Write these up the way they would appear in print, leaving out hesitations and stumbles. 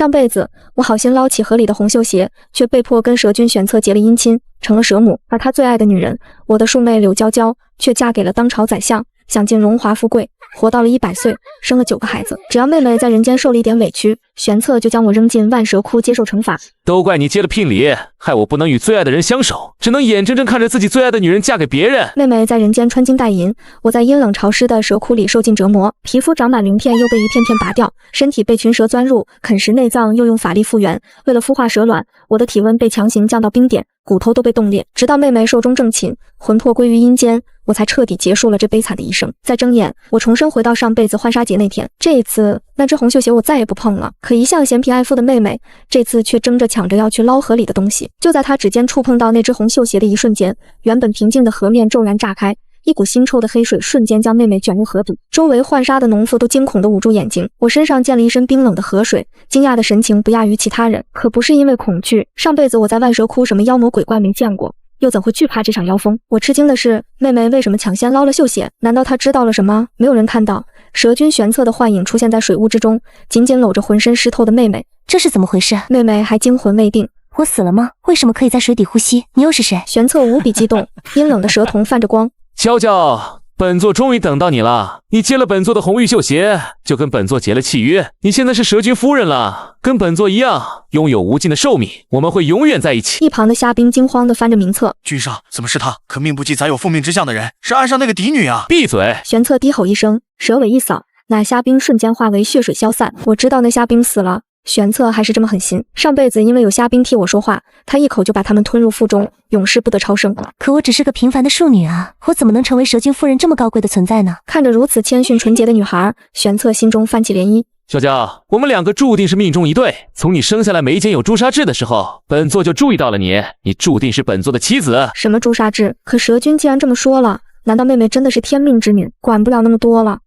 上辈子我好心捞起河里的红绣鞋，却被迫跟蛇君玄策结了姻亲，成了蛇母。而他最爱的女人，我的庶妹柳娇娇，却嫁给了当朝宰相，享尽荣华富贵，活到了100岁，生了9个孩子。只要妹妹在人间受了一点委屈，玄策就将我扔进万蛇窟接受惩罚。都怪你接了聘礼，害我不能与最爱的人相守，只能眼睁睁看着自己最爱的女人嫁给别人。妹妹在人间穿金戴银，我在阴冷潮湿的蛇窟里受尽折磨，皮肤长满鳞片又被一片片拔掉，身体被群蛇钻入，啃食内脏又用法力复原。为了孵化蛇卵，我的体温被强行降到冰点，骨头都被冻裂。直到妹妹寿终正寝，魂魄归于阴间，我才彻底结束了这悲惨的一生。再睁眼，我重生回到上辈子浣纱节那天。这一次，那只红绣鞋我再也不碰了。可一向嫌贫爱富的妹妹，这次却争着抢着要去捞河里的东西。就在她指尖触碰到那只红绣鞋的一瞬间，原本平静的河面骤然炸开，一股腥臭的黑水瞬间将妹妹卷入河底。周围浣纱的农妇都惊恐地捂住眼睛。我身上溅了一身冰冷的河水，惊讶的神情不亚于其他人。可不是因为恐惧，上辈子我在万蛇窟什么妖魔鬼怪没见过，又怎会惧怕这场妖风？我吃惊的是，妹妹为什么抢先捞了绣鞋？难道她知道了什么？没有人看到，蛇君玄策的幻影出现在水雾之中，紧紧搂着浑身湿透的妹妹。这是怎么回事？妹妹还惊魂未定。我死了吗？为什么可以在水底呼吸？你又是谁？玄策无比激动，阴冷的蛇瞳泛着光。娇娇，本座终于等到你了。你接了本座的红玉绣鞋，就跟本座结了契约。你现在是蛇君夫人了，跟本座一样，拥有无尽的寿命，我们会永远在一起。一旁的虾兵惊慌地翻着名册。君上，怎么是他？可命不记载有奉命之相的人，是岸上那个嫡女啊！闭嘴！玄策低吼一声，蛇尾一扫，那虾兵瞬间化为血水消散。我知道那虾兵死了。玄策还是这么狠心，上辈子因为有虾兵替我说话，他一口就把他们吞入腹中，永世不得超生。可我只是个平凡的庶女啊，我怎么能成为蛇君夫人这么高贵的存在呢？看着如此谦逊纯洁的女孩，玄策心中泛起涟漪。娇娇，我们两个注定是命中一对。从你生下来眉间有朱砂痣的时候，本座就注意到了你，你注定是本座的妻子。什么朱砂痣？可蛇君既然这么说了，难道妹妹真的是天命之女，管不了那么多了？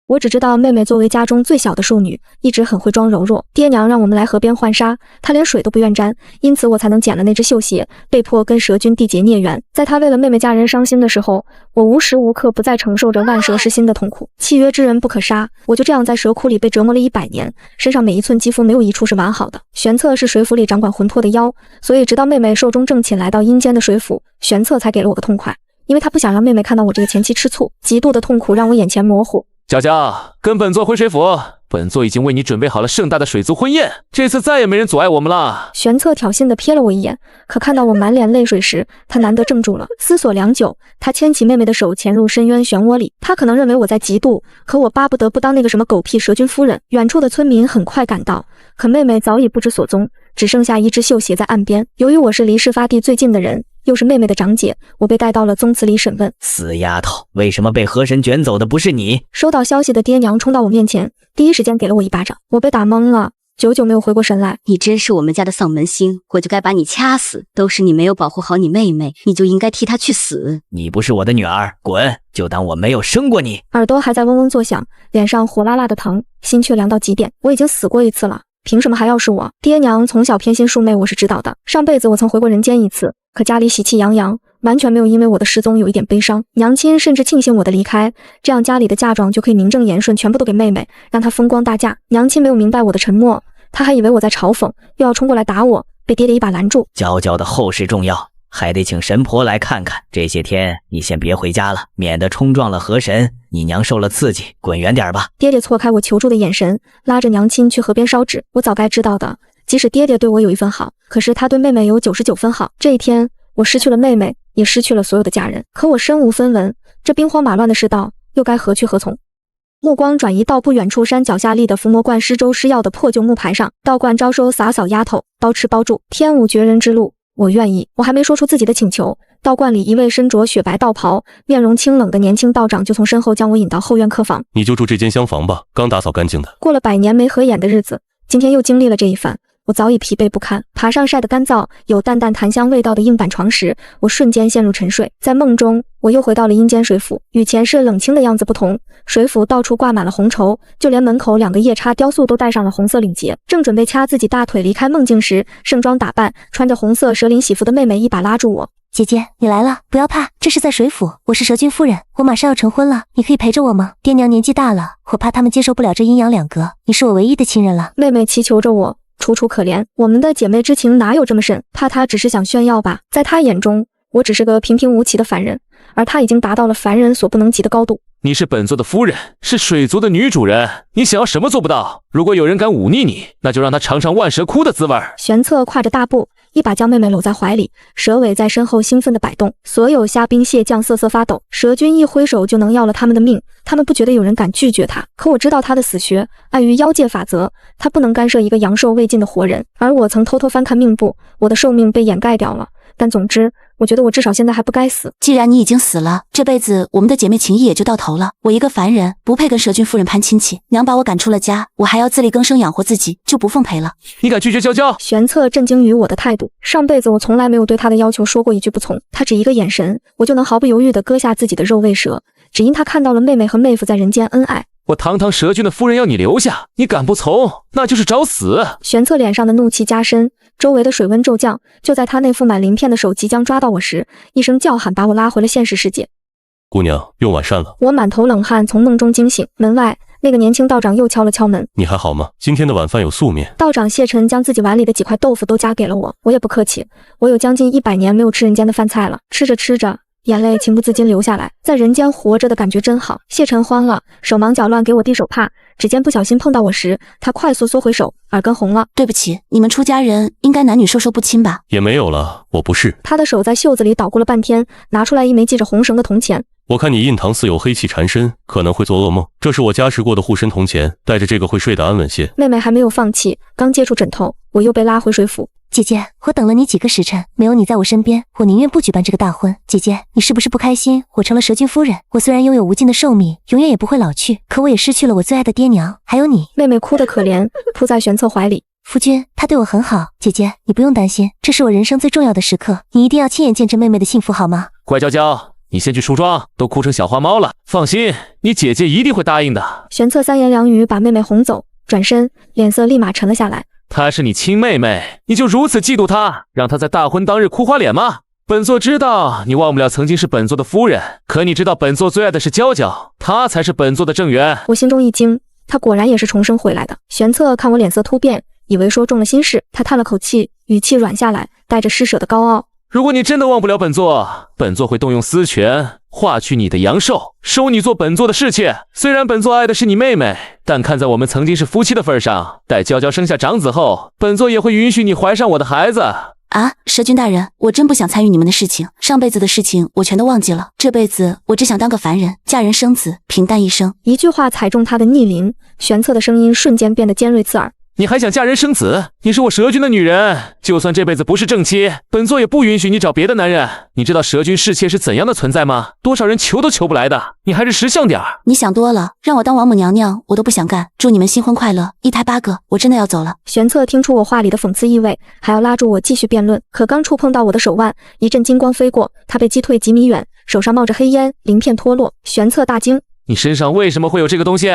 我只知道妹妹作为家中最小的庶女，一直很会装柔弱。爹娘让我们来河边浣纱，她连水都不愿沾，因此我才能捡了那只绣鞋，被迫跟蛇君缔结孽缘。在她为了妹妹家人伤心的时候，我无时无刻不在承受着万蛇噬心的痛苦。契约之人不可杀，我就这样在蛇窟里被折磨了100年，身上每一寸肌肤没有一处是完好的。玄策是水府里掌管魂魄的妖，所以直到妹妹寿终正寝来到阴间的水府，玄策才给了我个痛快，因为他不想让妹妹看到我这个前妻吃醋。极度的痛苦让我眼前模糊。娇娇，跟本座回水府，本座已经为你准备好了盛大的水族婚宴，这次再也没人阻碍我们了。玄策挑衅地瞥了我一眼，可看到我满脸泪水时，他难得怔住了，思索良久，他牵起妹妹的手潜入深渊漩涡里。他可能认为我在嫉妒，可我巴不得不当那个什么狗屁蛇君夫人。远处的村民很快赶到，可妹妹早已不知所踪，只剩下一只绣鞋在岸边。由于我是离事发地最近的人，又是妹妹的长姐，我被带到了宗祠里审问。死丫头，为什么被河神卷走的不是你？收到消息的爹娘冲到我面前，第一时间给了我一巴掌。我被打懵了，久久没有回过神来。你真是我们家的丧门星，我就该把你掐死。都是你没有保护好你妹妹，你就应该替她去死。你不是我的女儿，滚！就当我没有生过你。耳朵还在嗡嗡作响，脸上火辣辣的疼，心却凉到极点。我已经死过一次了，凭什么还要是我？爹娘从小偏心庶妹，我是知道的。上辈子我曾回过人间一次，可家里喜气洋洋，完全没有因为我的失踪有一点悲伤。娘亲甚至庆幸我的离开，这样家里的嫁妆就可以名正言顺全部都给妹妹，让她风光大嫁。娘亲没有明白我的沉默，她还以为我在嘲讽，又要冲过来打我，被爹爹一把拦住。娇娇的后事重要，还得请神婆来看看。这些天你先别回家了，免得冲撞了河神，你娘受了刺激，滚远点吧。爹爹错开我求助的眼神，拉着娘亲去河边烧纸。我早该知道的，即使爹爹对我有1分好，可是他对妹妹有99分好。这一天我失去了妹妹，也失去了所有的家人，可我身无分文，这兵荒马乱的世道又该何去何从？目光转移到不远处山脚下立的伏魔观施粥施药的破旧木牌上，道观招收洒扫丫头，包吃包住，天无绝人之路，我愿意。我还没说出自己的请求，道观里一位身着雪白道袍、面容清冷的年轻道长就从身后将我引到后院客房。你就住这间厢房吧，刚打扫干净的。过了100年没合眼的日子，今天又经历了这一番，我早已疲惫不堪。爬上晒得干燥、有淡淡檀香味道的硬板床时，我瞬间陷入沉睡。在梦中，我又回到了阴间水府，与前世冷清的样子不同，水府到处挂满了红绸，就连门口2个夜叉雕塑都戴上了红色领结。正准备掐自己大腿离开梦境时，盛装打扮、穿着红色蛇鳞喜服的妹妹一把拉住我。姐姐，你来了，不要怕，这是在水府，我是蛇君夫人，我马上要成婚了，你可以陪着我吗？爹娘年纪大了，我怕他们接受不了这阴阳两隔，你是我唯一的亲人了。妹妹祈求着我，楚楚可怜。我们的姐妹之情哪有这么深？怕他只是想炫耀吧？在他眼中，我只是个平平无奇的凡人，而他已经达到了凡人所不能及的高度。你是本座的夫人，是水族的女主人，你想要什么做不到？如果有人敢忤逆你，那就让他尝尝万蛇窟的滋味。玄策跨着大步，一把将妹妹搂在怀里，蛇尾在身后兴奋地摆动，所有虾兵蟹将瑟瑟发抖。蛇君一挥手就能要了他们的命，他们不觉得有人敢拒绝他。可我知道他的死穴，碍于妖界法则，他不能干涉一个阳寿未尽的活人。而我曾偷偷翻看命簿，我的寿命被掩盖掉了。但总之，我觉得我至少现在还不该死。既然你已经死了，这辈子我们的姐妹情谊也就到头了。我一个凡人，不配跟蛇君夫人攀亲戚。娘把我赶出了家，我还要自力更生养活自己，就不奉陪了。你敢拒绝娇娇？玄策震惊于我的态度，上辈子我从来没有对他的要求说过一句不从。他只一个眼神，我就能毫不犹豫地割下自己的肉喂蛇，只因他看到了妹妹和妹夫在人间恩爱。我堂堂蛇君的夫人要你留下，你敢不从，那就是找死！玄策脸上的怒气加深，周围的水温骤降。就在他那副满鳞片的手即将抓到我时，一声叫喊把我拉回了现实世界。姑娘，用晚膳了。我满头冷汗从梦中惊醒，门外那个年轻道长又敲了敲门。你还好吗？今天的晚饭有素面。道长谢晨将自己碗里的几块豆腐都夹给了我，我也不客气，我有将近100年没有吃人间的饭菜了，吃着吃着眼泪情不自禁流下来，在人间活着的感觉真好。谢晨慌了，手忙脚乱给我递手帕，指尖不小心碰到我时，他快速缩回手，耳根红了。对不起，你们出家人应该男女授受不亲吧？也没有了，我不是。他的手在袖子里捣鼓了半天，拿出来一枚系着红绳的铜钱。我看你印堂似有黑气缠身，可能会做噩梦。这是我加持过的护身铜钱，带着这个会睡得安稳些。妹妹还没有放弃，刚接触枕头，我又被拉回水府。姐姐，我等了你几个时辰，没有你在我身边，我宁愿不举办这个大婚。姐姐，你是不是不开心？我成了蛇君夫人，我虽然拥有无尽的寿命，永远也不会老去，可我也失去了我最爱的爹娘，还有你。妹妹哭得可怜，扑在玄策怀里。夫君，他对我很好，姐姐，你不用担心，这是我人生最重要的时刻，你一定要亲眼见证妹妹的幸福，好吗？乖娇娇，你先去梳妆，都哭成小花猫了。放心，你姐姐一定会答应的。玄策三言两语把妹妹哄走，转身脸色立马沉了下来。她是你亲妹妹，你就如此嫉妒她，让她在大婚当日哭花脸吗？本座知道你忘不了曾经是本座的夫人，可你知道本座最爱的是娇娇，她才是本座的正缘。我心中一惊，她果然也是重生回来的。玄策看我脸色突变，以为说中了心事，他叹了口气，语气软下来，带着施舍的高傲。如果你真的忘不了本座，本座会动用私权化去你的阳寿，收你做本座的侍妾。虽然本座爱的是你妹妹，但看在我们曾经是夫妻的份上，待娇娇生下长子后，本座也会允许你怀上我的孩子。啊，蛇君大人，我真不想参与你们的事情，上辈子的事情我全都忘记了，这辈子我只想当个凡人，嫁人生子，平淡一生。一句话踩中他的逆鳞，玄策的声音瞬间变得尖锐刺耳。你还想嫁人生子？你是我蛇君的女人，就算这辈子不是正妻，本座也不允许你找别的男人。你知道蛇君侍妾是怎样的存在吗？多少人求都求不来的，你还是识相点儿。你想多了，让我当王母娘娘我都不想干。祝你们新婚快乐，一胎8个，我真的要走了。玄策听出我话里的讽刺意味，还要拉住我继续辩论，可刚触碰到我的手腕，一阵金光飞过，他被击退几米远，手上冒着黑烟，鳞片脱落。玄策大惊，你身上为什么会有这个东西？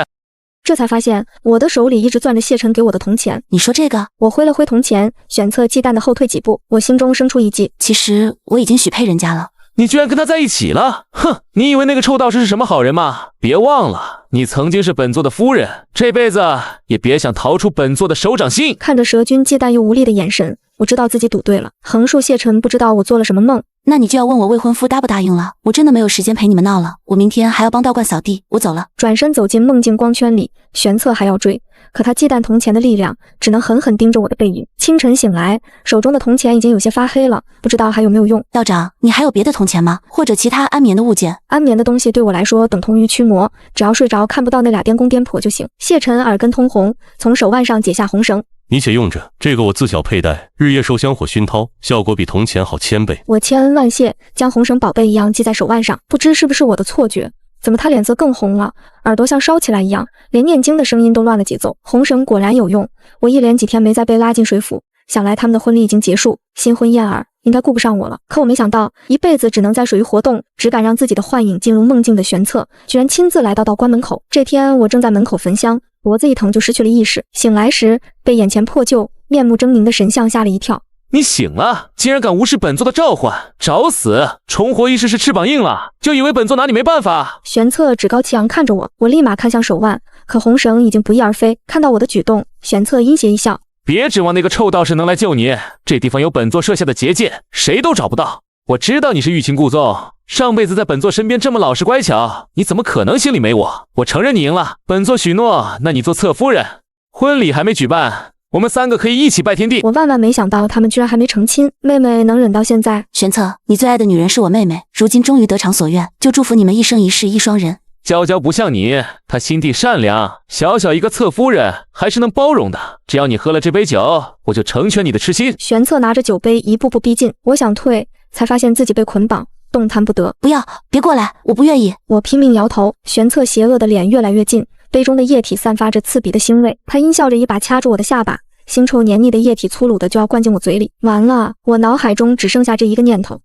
这才发现我的手里一直攥着谢晨给我的铜钱。你说这个？我挥了挥铜钱，玄策忌惮的后退几步，我心中生出一计，其实我已经许配人家了。你居然跟他在一起了？哼，你以为那个臭道士是什么好人吗？别忘了，你曾经是本座的夫人，这辈子也别想逃出本座的手掌心。看着蛇君忌惮又无力的眼神，我知道自己赌对了。横竖谢晨不知道我做了什么梦。那你就要问我未婚夫答不答应了。我真的没有时间陪你们闹了，我明天还要帮道观扫地，我走了。转身走进梦境光圈里，玄策还要追，可他忌惮铜钱的力量，只能狠狠盯着我的背影。清晨醒来，手中的铜钱已经有些发黑了，不知道还有没有用。道长，你还有别的铜钱吗？或者其他安眠的物件？安眠的东西对我来说等同于驱魔，只要睡着看不到那俩颠公颠婆就行。谢晨耳根通红，从手腕上解下红绳。你且用着，这个我自小佩戴，日夜受香火熏陶，效果比铜钱好1000倍。我千恩万谢，将红绳宝贝一样系在手腕上。不知是不是我的错觉，怎么他脸色更红了，耳朵像烧起来一样，连念经的声音都乱了节奏。红绳果然有用，我一连几天没再被拉进水府，想来他们的婚礼已经结束，新婚燕尔应该顾不上我了。可我没想到，一辈子只能在水域活动，只敢让自己的幻影进入梦境的玄策，居然亲自来到道观门口。这天我正在门口焚香，脖子一疼就失去了意识，醒来时被眼前破旧面目狰狞的神像吓了一跳。你醒了，竟然敢无视本座的召唤，找死！重活一世是翅膀硬了，就以为本座拿你没办法？玄策趾高气扬看着我，我立马看向手腕，可红绳已经不翼而飞。看到我的举动，玄策阴邪一笑。别指望那个臭道士能来救你，这地方有本座设下的结界，谁都找不到。我知道你是欲擒故纵，上辈子在本座身边这么老实乖巧，你怎么可能心里没我？我承认你赢了，本座许诺，那你做侧夫人，婚礼还没举办，我们3个可以一起拜天地。我万万没想到他们居然还没成亲，妹妹能忍到现在。玄策，你最爱的女人是我妹妹，如今终于得偿所愿，就祝福你们一生一世一双人。娇娇不像你，她心地善良，小小一个侧夫人还是能包容的。只要你喝了这杯酒，我就成全你的痴心。玄策拿着酒杯一步步逼近，我想退，才发现自己被捆绑，动弹不得。不要，别过来，我不愿意。我拼命摇头，玄策邪恶的脸越来越近，杯中的液体散发着刺鼻的腥味，他阴笑着一把掐住我的下巴，腥臭黏腻的液体粗鲁的就要灌进我嘴里。完了，我脑海中只剩下这一个念头。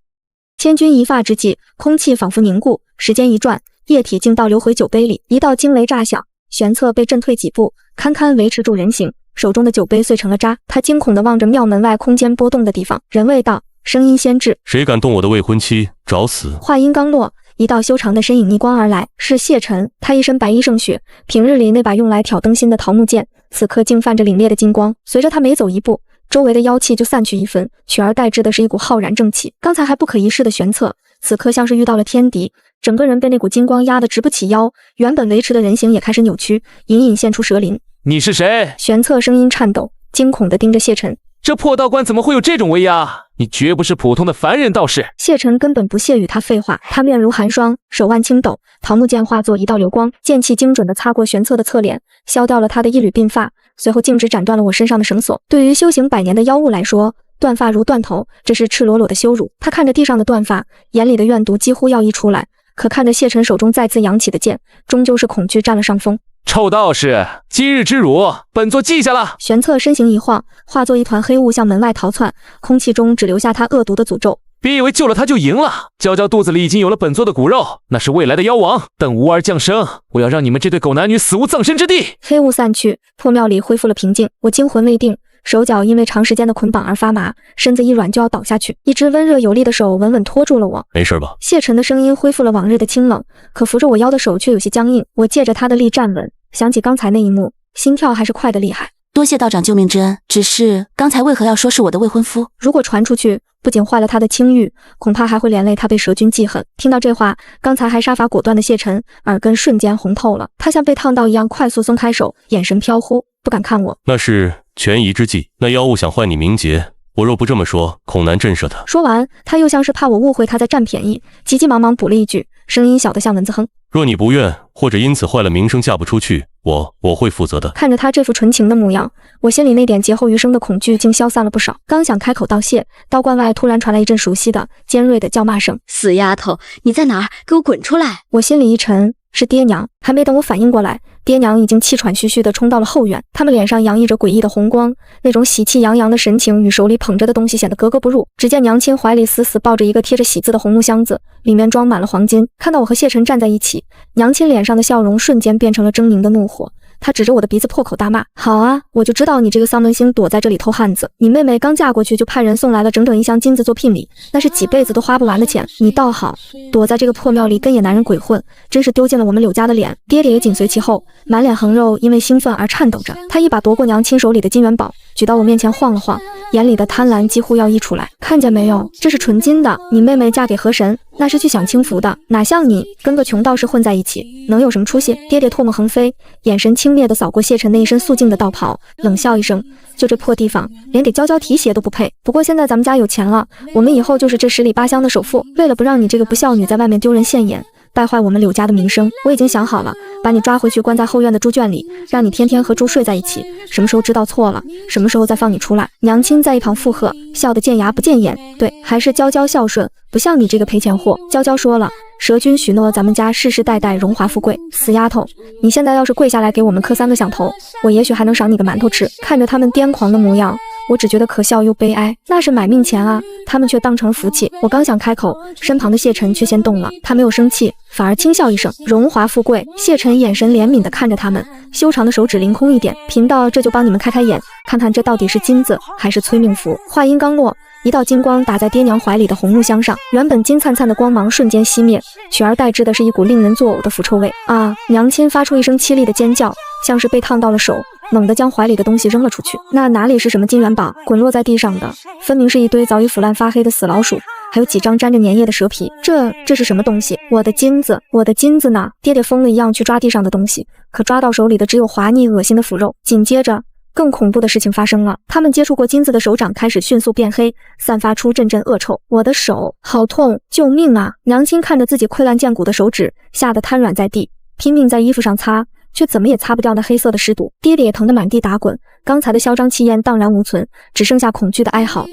千钧一发之际，空气仿佛凝固，时间一转，液体竟倒流回酒杯里，一道惊雷炸响，玄策被震退几步，堪堪维持住人形，手中的酒杯碎成了渣。他惊恐地望着庙门外空间波动的地方，人未到，声音先至，谁敢动我的未婚妻，找死！话音刚落，一道修长的身影逆光而来，是谢晨。他一身白衣胜雪，平日里那把用来挑灯芯的桃木剑，此刻竟泛着凛冽的金光。随着他每走一步，周围的妖气就散去一分，取而代之的是一股浩然正气。刚才还不可一世的玄策，此刻像是遇到了天敌，整个人被那股金光压得直不起腰，原本维持的人形也开始扭曲，隐隐现出蛇鳞。你是谁？玄策声音颤抖，惊恐地盯着谢晨。这破道观怎么会有这种威压？你绝不是普通的凡人道士。谢晨根本不屑与他废话，他面如寒霜，手腕轻抖，桃木剑化作一道流光，剑气精准地擦过玄策的侧脸，削掉了他的一缕鬓发，随后径直斩断了我身上的绳索。对于修行100年的妖物来说，断发如断头，这是赤裸裸的羞辱。他看着地上的断发，眼里的怨毒几乎要溢出来，可看着谢晨手中再次扬起的剑，终究是恐惧占了上风。臭道士，今日之辱，本座记下了。玄策身形一晃，化作一团黑雾向门外逃窜，空气中只留下他恶毒的诅咒。别以为救了他就赢了，娇娇肚子里已经有了本座的骨肉，那是未来的妖王，等吾儿降生，我要让你们这对狗男女死无葬身之地。黑雾散去，破庙里恢复了平静，我惊魂未定，手脚因为长时间的捆绑而发麻，身子一软就要倒下去，一只温热有力的手稳稳拖住了我。没事吧？谢晨的声音恢复了往日的清冷，可扶着我腰的手却有些僵硬。我借着他的力站稳，想起刚才那一幕，心跳还是快得厉害。多谢道长救命之恩，只是刚才为何要说是我的未婚夫？如果传出去，不仅坏了他的清誉，恐怕还会连累他被蛇君记恨。听到这话，刚才还杀伐果断的谢晨耳根瞬间红透了，他像被烫到一样快速松开手，眼神飘忽，不敢看我。那是权宜之计，那妖物想坏你名节，我若不这么说，恐难震慑他。说完，他又像是怕我误会他在占便宜，急急忙忙补了一句，声音小得像蚊子哼。若你不愿，或者因此坏了名声嫁不出去，我会负责的。看着他这副纯情的模样，我心里那点劫后余生的恐惧竟消散了不少。刚想开口道谢，道观外突然传来一阵熟悉的尖锐的叫骂声。死丫头，你在哪儿？给我滚出来！我心里一沉，是爹娘。还没等我反应过来，爹娘已经气喘吁吁地冲到了后院，他们脸上洋溢着诡异的红光，那种喜气洋洋的神情与手里捧着的东西显得格格不入。只见娘亲怀里死死抱着一个贴着喜字的红木箱子，里面装满了黄金。看到我和谢晨站在一起，娘亲脸上的笑容瞬间变成了狰狞的怒火。他指着我的鼻子破口大骂：好啊，我就知道你这个丧门星躲在这里偷汉子，你妹妹刚嫁过去就派人送来了整整1箱金子做聘礼，那是几辈子都花不完的钱，你倒好，躲在这个破庙里跟野男人鬼混，真是丢尽了我们柳家的脸。爹爹也紧随其后，满脸横肉，因为兴奋而颤抖着。他一把夺过娘亲手里的金元宝，举到我面前晃了晃，眼里的贪婪几乎要溢出来。看见没有，这是纯金的，你妹妹嫁给河神那是去享清福的，哪像你跟个穷道士混在一起，能有什么出息？爹爹唾沫横飞，眼神轻蔑地扫过谢晨那一身素净的道袍，冷笑一声，就这破地方，连给娇娇提鞋都不配。不过现在咱们家有钱了，我们以后就是这10里8乡的首富。为了不让你这个不孝女在外面丢人现眼，败坏我们柳家的名声，我已经想好了，把你抓回去关在后院的猪圈里，让你天天和猪睡在一起，什么时候知道错了，什么时候再放你出来。娘亲在一旁附和，笑得见牙不见眼，对，还是娇娇孝顺，不像你这个赔钱货。娇娇说了，蛇君许诺咱们家世世代代荣华富贵，死丫头，你现在要是跪下来给我们磕3个响头，我也许还能赏你个馒头吃。看着他们癫狂的模样，我只觉得可笑又悲哀，那是买命钱啊，他们却当成福气。我刚想开口，身旁的谢晨却先动了，他没有生气，反而轻笑一声，荣华富贵。谢晨眼神怜悯地看着他们，修长的手指凌空一点，贫道这就帮你们开开眼，看看这到底是金子还是催命符。话音刚落，一道金光打在爹娘怀里的红木箱上，原本金灿灿的光芒瞬间熄灭，取而代之的是一股令人作呕的腐臭味。啊！娘亲发出一声凄厉的尖叫，像是被烫到了手，猛地将怀里的东西扔了出去。那哪里是什么金元宝，滚落在地上的分明是一堆早已腐烂发黑的死老鼠，还有几张沾着粘液的蛇皮。这是什么东西？我的金子呢？爹爹疯了一样去抓地上的东西，可抓到手里的只有滑腻恶心的腐肉。紧接着更恐怖的事情发生了，他们接触过金子的手掌开始迅速变黑，散发出阵阵恶臭。我的手好痛，救命啊！娘亲看着自己溃烂见骨的手指，吓得瘫软在地，拼命在衣服上擦，却怎么也擦不掉那黑色的尸毒。爹爹也疼得满地打滚，刚才的嚣张气焰荡然无存，只剩下恐惧的哀嚎。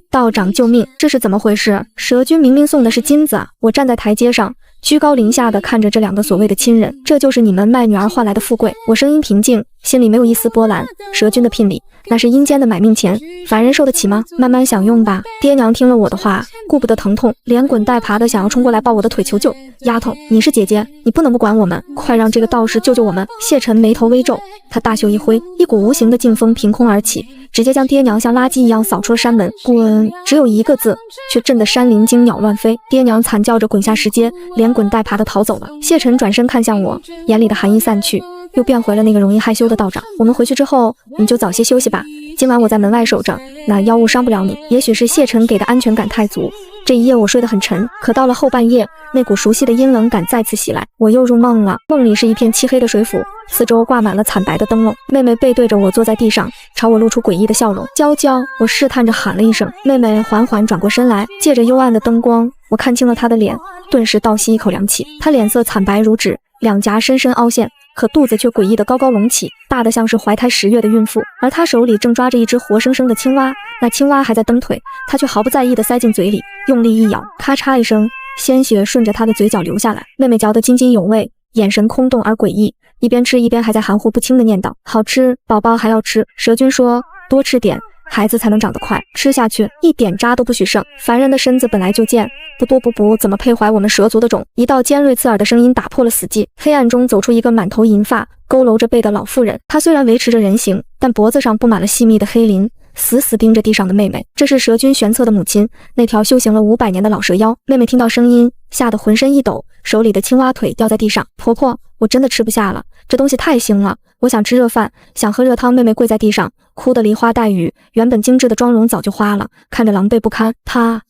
道长救命！这是怎么回事？蛇君明明送的是金子啊！我站在台阶上，居高临下的看着这两个所谓的亲人，这就是你们卖女儿换来的富贵。我声音平静，心里没有一丝波澜。蛇君的聘礼，那是阴间的买命钱，凡人受得起吗？慢慢享用吧。爹娘听了我的话，顾不得疼痛，连滚带爬的想要冲过来抱我的腿求救。丫头，你是姐姐，你不能不管我们，快让这个道士救救我们！谢晨眉头微皱，他大袖一挥，一股无形的劲风凭空而起，直接将爹娘像垃圾一样扫出了山门。滚！只有一个字，却震得山林惊鸟乱飞。爹娘惨叫着滚下石阶，连滚带爬的逃走了。谢晨转身看向我，眼里的寒意散去，又变回了那个容易害羞的道长。我们回去之后，你就早些休息吧。今晚我在门外守着，那妖物伤不了你。也许是谢晨给的安全感太足，这一夜我睡得很沉。可到了后半夜，那股熟悉的阴冷感再次袭来，我又入梦了。梦里是一片漆黑的水府，四周挂满了惨白的灯笼。妹妹背对着我坐在地上，朝我露出诡异的笑容。娇娇，我试探着喊了一声。妹妹缓缓转过身来，借着幽暗的灯光，我看清了她的脸，顿时倒吸一口凉气。她脸色惨白如纸，两颊深深凹陷，可肚子却诡异的高高隆起，大得像是怀胎10月的孕妇。而她手里正抓着一只活生生的青蛙，那青蛙还在蹬腿，她却毫不在意地塞进嘴里，用力一咬，咔嚓一声，鲜血顺着她的嘴角流下来。妹妹嚼得津津有味，眼神空洞而诡异，一边吃一边还在含糊不清地念叨：好吃，宝宝还要吃。蛇君说多吃点，孩子才能长得快，吃下去一点渣都不许剩。凡人的身子本来就贱，不，怎么配怀我们蛇族的种？一道尖锐刺耳的声音打破了死寂，黑暗中走出一个满头银发、佝偻着背的老妇人。她虽然维持着人形，但脖子上布满了细密的黑鳞，死死盯着地上的妹妹。这是蛇君玄策的母亲，那条修行了500年的老蛇妖。妹妹听到声音，吓得浑身一抖，手里的青蛙腿掉在地上。婆婆，我真的吃不下了，这东西太腥了，我想吃热饭，想喝热汤。妹妹跪在地上，哭得梨花带雨，原本精致的妆容早就花了，看着狼狈不堪。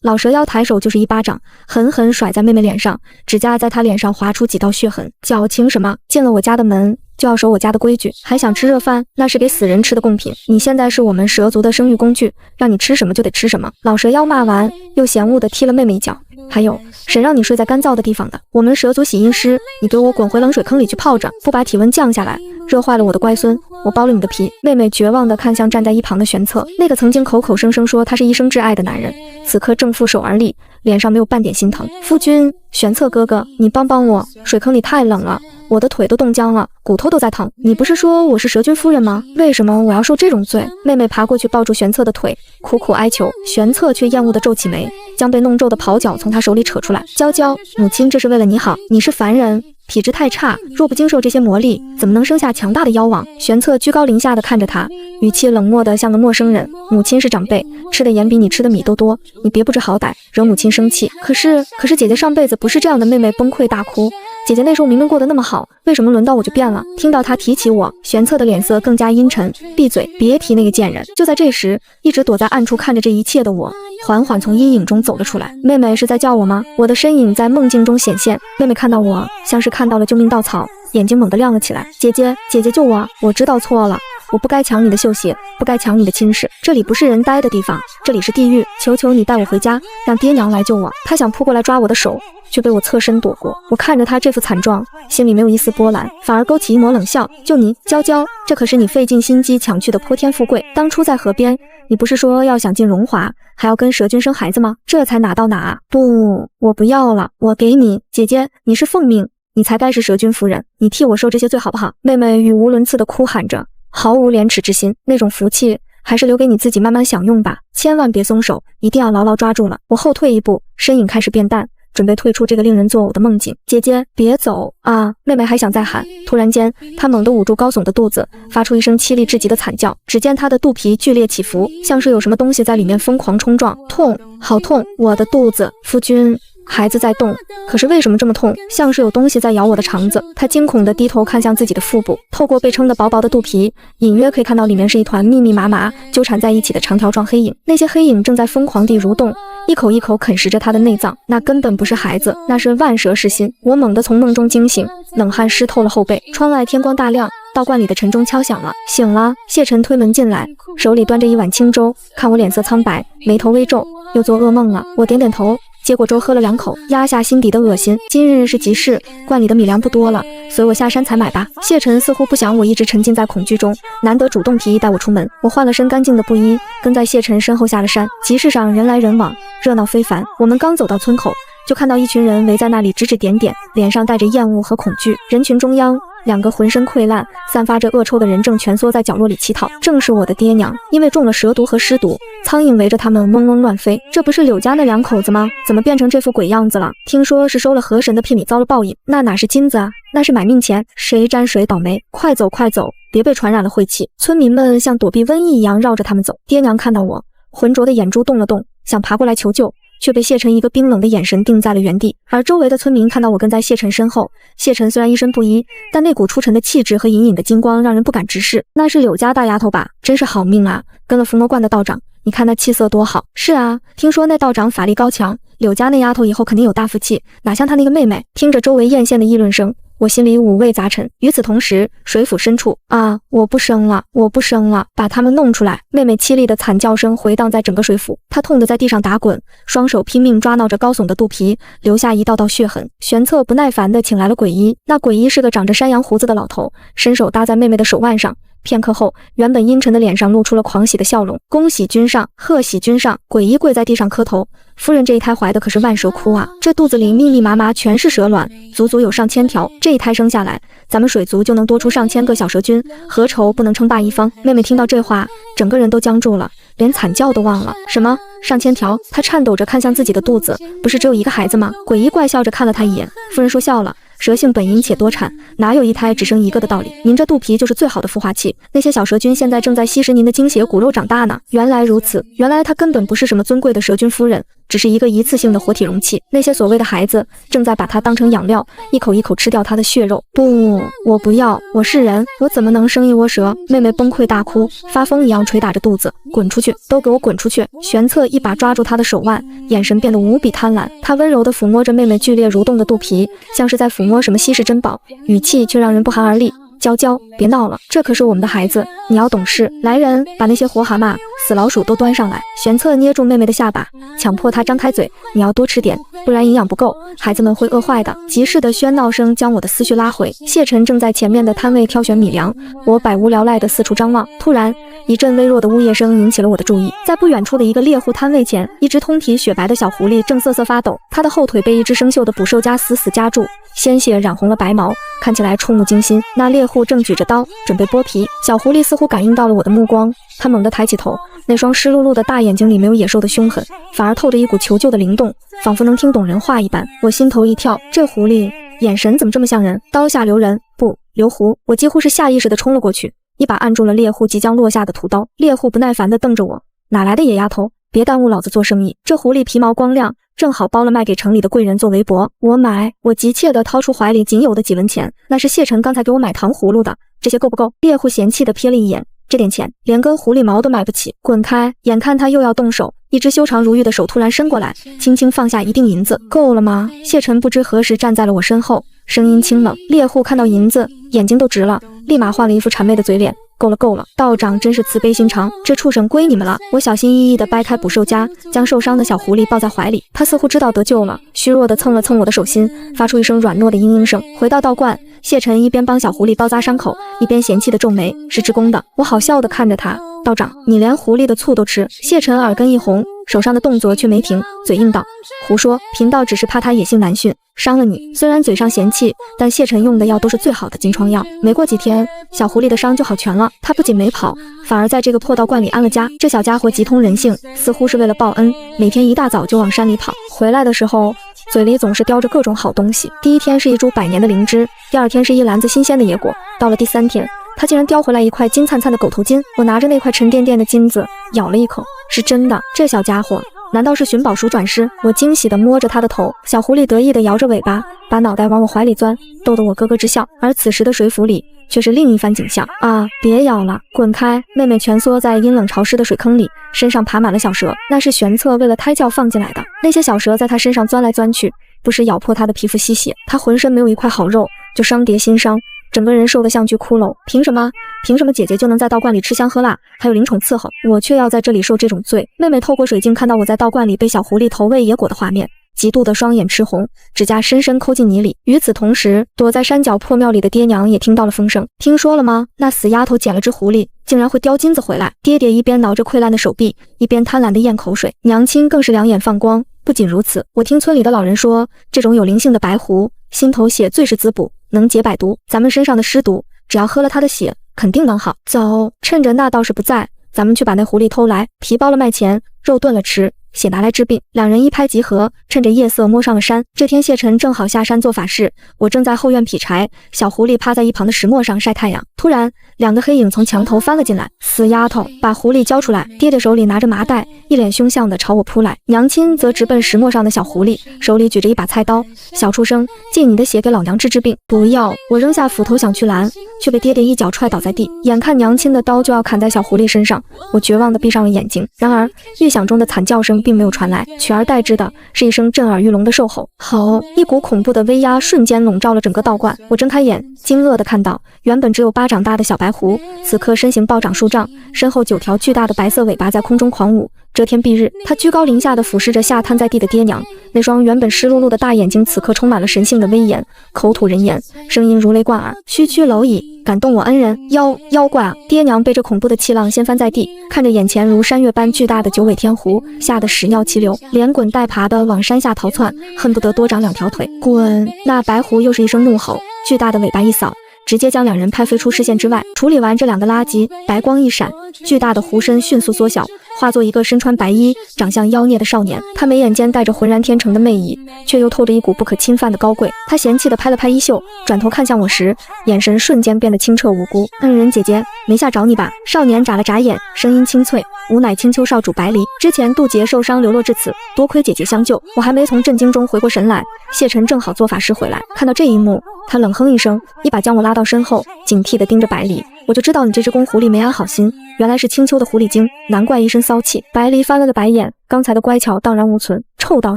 老蛇妖抬手就是一巴掌，狠狠甩在妹妹脸上，指甲在她脸上划出几道血痕。矫情什么？进了我家的门就要守我家的规矩，还想吃热饭？那是给死人吃的贡品。你现在是我们蛇族的生育工具，让你吃什么就得吃什么。老蛇妖骂完，又嫌恶地踢了妹妹一脚。还有，谁让你睡在干燥的地方的？我们蛇族洗阴湿，你给我滚回冷水坑里去泡着，不把体温降下来，热坏了我的乖孙，我剥了你的皮。妹妹绝望地看向站在一旁的玄策，那个曾经口口声声说他是一生挚爱的男人，此刻正负手而立，脸上没有半点心疼。夫君，玄策哥哥，你帮帮我，水坑里太冷了，我的腿都冻僵了，骨头都在疼。你不是说我是蛇君夫人吗？为什么我要受这种罪？妹妹爬过去抱住玄策的腿，苦苦哀求。玄策却厌恶地皱起眉，将被弄皱的袍角从他手里扯出来。娇娇，母亲这是为了你好，你是凡人，体质太差，若不经受这些磨砺，怎么能生下强大的妖王？玄策居高临下地看着他，语气冷漠得像个陌生人。母亲是长辈，吃的盐比你吃的米都多，你别不知好歹，惹母亲生气。可是姐姐上辈子不是这样的。妹妹崩溃大哭，姐姐那时候明明过得那么好，为什么轮到我就变了？听到她提起我，玄策的脸色更加阴沉。闭嘴，别提那个贱人。就在这时，一直躲在暗处看着这一切的我，缓缓从阴影中走了出来。妹妹是在叫我吗？我的身影在梦境中显现。妹妹看到我，像是看到了救命稻草，眼睛猛地亮了起来。姐姐救我！我知道错了，我不该抢你的绣鞋，不该抢你的亲事，这里不是人待的地方，这里是地狱，求求你带我回家，让爹娘来救我。他想扑过来抓我的手，却被我侧身躲过。我看着他这副惨状，心里没有一丝波澜，反而勾起一抹冷笑。就你娇娇，这可是你费尽心机抢去的泼天富贵。当初在河边，你不是说要想进荣华，还要跟蛇君生孩子吗？这才哪到哪啊？不，我不要了，我给你。姐姐，你是奉命，你才该是蛇君夫人，你替我受这些罪好不好？妹妹语无伦次地哭喊着，毫无廉耻之心，那种福气还是留给你自己慢慢享用吧，千万别松手，一定要牢牢抓住了。我后退一步，身影开始变淡，准备退出这个令人作呕的梦境。姐姐，别走啊！妹妹还想再喊，突然间，她猛地捂住高耸的肚子，发出一声凄厉至极的惨叫。只见她的肚皮剧烈起伏，像是有什么东西在里面疯狂冲撞，痛，好痛！我的肚子！夫君，孩子在动，可是为什么这么痛？像是有东西在咬我的肠子。他惊恐地低头看向自己的腹部，透过被撑得薄薄的肚皮，隐约可以看到里面是一团密密麻麻纠缠在一起的长条状黑影。那些黑影正在疯狂地蠕动，一口一口啃食着他的内脏。那根本不是孩子，那是万蛇噬心。我猛地从梦中惊醒，冷汗湿透了后背。窗外天光大亮，道观里的晨钟敲响了。醒了，谢晨推门进来，手里端着一碗清粥，看我脸色苍白，眉头微皱，又做噩梦了。我点点头，接过粥喝了2口，压下心底的恶心。今日是集市，罐里的米粮不多了，随我下山采买吧。谢晨似乎不想我一直沉浸在恐惧中，难得主动提议带我出门。我换了身干净的布衣，跟在谢晨身后下了山。集市上人来人往，热闹非凡。我们刚走到村口，就看到一群人围在那里指指点点，脸上带着厌恶和恐惧。人群中央，2个浑身溃烂、散发着恶臭的人正蜷缩在角落里乞讨，正是我的爹娘。因为中了蛇毒和尸毒，苍蝇围着他们嗡嗡乱飞。这不是柳家那2口子吗？怎么变成这副鬼样子了？听说是收了河神的片米遭了报应，那哪是金子啊，那是买命钱，谁沾谁倒霉。快走快走，别被传染了晦气。村民们像躲避瘟疫一样绕着他们走。爹娘看到我，浑浊的眼珠动了动，想爬过来求救，却被谢晨一个冰冷的眼神定在了原地。而周围的村民看到我跟在谢晨身后，谢晨虽然一身布衣，但那股出尘的气质和隐隐的金光让人不敢直视。那是柳家大丫头吧？真是好命啊，跟了伏魔观的道长，你看那气色多好。是啊，听说那道长法力高强，柳家那丫头以后肯定有大福气，哪像她那个妹妹。听着周围艳羡的议论声，我心里五味杂陈。与此同时，水府深处啊，我不生了，我不生了，把他们弄出来！妹妹凄厉的惨叫声回荡在整个水府，她痛得在地上打滚，双手拼命抓挠着高耸的肚皮，留下一道道血痕。玄策不耐烦地请来了鬼医，那鬼医是个长着山羊胡子的老头，伸手搭在妹妹的手腕上。片刻后，原本阴沉的脸上露出了狂喜的笑容。恭喜君上，贺喜君上！鬼医跪在地上磕头。夫人这一胎怀的可是万蛇窟啊，这肚子里密密麻麻全是蛇卵，足足有上千条。这一胎生下来，咱们水族就能多出上千个小蛇君，何愁不能称霸一方？妹妹听到这话，整个人都僵住了，连惨叫都忘了。什么上千条？她颤抖着看向自己的肚子，不是只有一个孩子吗？鬼医怪笑着看了她一眼。夫人说笑了，蛇性本淫且多产，哪有一胎只生一个的道理？您这肚皮就是最好的孵化器，那些小蛇君现在正在吸食您的精血骨肉长大呢。原来如此，原来她根本不是什么尊贵的蛇君夫人，只是一个一次性的活体容器。那些所谓的孩子正在把她当成养料，一口一口吃掉她的血肉。不，我不要，我是人，我怎么能生一窝蛇？妹妹崩溃大哭，发疯一样捶打着肚子，滚出去，都给我滚出去！玄策一把抓住她的手腕，眼神变得无比贪婪，他温柔地抚摸着妹妹剧烈蠕动的肚皮，像是在抚摸什么稀世珍宝，语气却让人不寒而栗。娇娇，别闹了，这可是我们的孩子，你要懂事。来人，把那些活蛤蟆、死老鼠都端上来。玄策捏住妹妹的下巴，强迫她张开嘴，你要多吃点，不然营养不够，孩子们会饿坏的。集市的喧闹声将我的思绪拉回，谢晨正在前面的摊位挑选米粮，我百无聊赖地四处张望。突然，一阵微弱的呜咽声引起了我的注意，在不远处的一个猎户摊位前，一只通体雪白的小狐狸正瑟瑟发抖，它的后腿被一只生锈的捕兽夹死死夹住，鲜血染红了白毛，看起来触目惊心。那猎户正举着刀准备剥皮，小狐狸似乎感应到了我的目光，它猛地抬起头，那双湿漉漉的大眼睛里没有野兽的凶狠，反而透着一股求救的灵动，仿佛能听懂人话一般。我心头一跳，这狐狸眼神怎么这么像人？刀下留人，不留狐！我几乎是下意识地冲了过去，一把按住了猎户即将落下的屠刀。猎户不耐烦地瞪着我，哪来的野丫头？别耽误老子做生意！这狐狸皮毛光亮，正好包了卖给城里的贵人做围脖。我买！我急切地掏出怀里仅有的几文钱，那是谢晨刚才给我买糖葫芦的，这些够不够？猎户嫌弃地瞥了一眼，这点钱连根狐狸毛都买不起，滚开！眼看他又要动手，一只修长如玉的手突然伸过来，轻轻放下一锭银子。够了吗？谢晨不知何时站在了我身后，声音清冷。猎户看到银子，眼睛都直了，立马换了一副谄媚的嘴脸。够了够了，道长真是慈悲心肠，这畜生归你们了。我小心翼翼地掰开捕兽夹，将受伤的小狐狸抱在怀里，他似乎知道得救了，虚弱地蹭了蹭我的手心，发出一声软糯的嘤嘤声。回到道观，谢晨一边帮小狐狸包扎伤口，一边嫌弃地皱眉，是职工的。我好笑地看着他，道长，你连狐狸的醋都吃？谢晨耳根一红，手上的动作却没停，嘴硬道：胡说，贫道只是怕他野性难驯，伤了你。虽然嘴上嫌弃，但谢晨用的药都是最好的金疮药，没过几天，小狐狸的伤就好全了。他不仅没跑，反而在这个破道观里安了家。这小家伙极通人性，似乎是为了报恩，每天一大早就往山里跑，回来的时候嘴里总是叼着各种好东西。第一天是一株100年的灵芝，第二天是一篮子新鲜的野果，到了第3天，他竟然叼回来一块金灿灿的狗头金。我拿着那块沉甸甸的金子咬了一口，是真的。这小家伙难道是寻宝鼠转世？我惊喜地摸着他的头，小狐狸得意地摇着尾巴，把脑袋往我怀里钻，逗得我咯咯直笑。而此时的水府里却是另一番景象啊！别咬了，滚开！妹妹蜷缩在阴冷潮湿的水坑里，身上爬满了小蛇，那是玄策为了胎教放进来的。那些小蛇在她身上钻来钻去，不时咬破她的皮肤吸血，她浑身没有一块好肉，就伤叠心伤，整个人瘦得像具骷髅。凭什么姐姐就能在道观里吃香喝辣，还有灵宠伺候，我却要在这里受这种罪？妹妹透过水镜看到我在道观里被小狐狸投喂野果的画面，嫉妒的双眼赤红，指甲深深抠进泥里。与此同时，躲在山脚破庙里的爹娘也听到了风声。听说了吗？那死丫头捡了只狐狸，竟然会叼金子回来。爹爹一边挠着溃烂的手臂，一边贪婪地咽口水，娘亲更是两眼放光。不仅如此，我听村里的老人说，这种有灵性的白狐，心头血最是滋补，能解百毒。咱们身上的尸毒，只要喝了它的血，肯定能好。走，趁着那道士不在，咱们去把那狐狸偷来，皮包了卖钱，肉炖了吃，血拿来治病。两人一拍即合，趁着夜色摸上了山。这天谢晨正好下山做法事，我正在后院劈柴，小狐狸趴在一旁的石磨上晒太阳。突然，两个黑影从墙头翻了进来。死丫头，把狐狸交出来！爹爹手里拿着麻袋，一脸凶相的朝我扑来。娘亲则直奔石磨上的小狐狸，手里举着一把菜刀。小畜生，借你的血给老娘治病！不要！我扔下斧头想去拦，却被爹爹一脚踹倒在地。眼看娘亲的刀就要砍在小狐狸身上，我绝望地闭上了眼睛。然而预想中的惨叫声并没有传来，取而代之的是一声震耳欲聋的兽吼。吼！一股恐怖的威压瞬间笼罩了整个道观。我睁开眼，惊愕地看到，原本只有巴掌大的小白狐，此刻身形暴涨数丈，身后9条巨大的白色尾巴在空中狂舞。遮天蔽日，他居高临下地俯视着下瘫在地的爹娘，那双原本湿漉漉的大眼睛此刻充满了神性的威严，口吐人言，声音如雷贯耳。区区蝼蚁，敢动我恩人？妖怪啊！爹娘被这恐怖的气浪掀翻在地，看着眼前如山岳般巨大的9尾天狐，吓得屎尿齐流，连滚带爬地往山下逃窜，恨不得多长2条腿。滚！那白狐又是一声怒吼，巨大的尾巴一扫，直接将两人拍飞出视线之外。处理完这2个垃圾，白光一闪，巨大的狐身迅速缩小，化作一个身穿白衣、长相妖孽的少年。他眉眼间带着浑然天成的魅意，却又透着一股不可侵犯的高贵。他嫌弃地拍了拍衣袖，转头看向我时，眼神瞬间变得清澈无辜。恩人姐姐，没吓着你吧？少年眨了眨眼，声音清脆，吾乃青丘少主白离，之前渡劫受伤流落至此，多亏姐姐相救。我还没从震惊中回过神来，谢晨正好做法事回来，看到这一幕，他冷哼一声，一把将我拉到身后，警惕地盯着白离。我就知道你这只公狐狸没安好心，原来是青丘的狐狸精，难怪一身骚气。白离翻了个白眼，刚才的乖巧荡然无存。臭道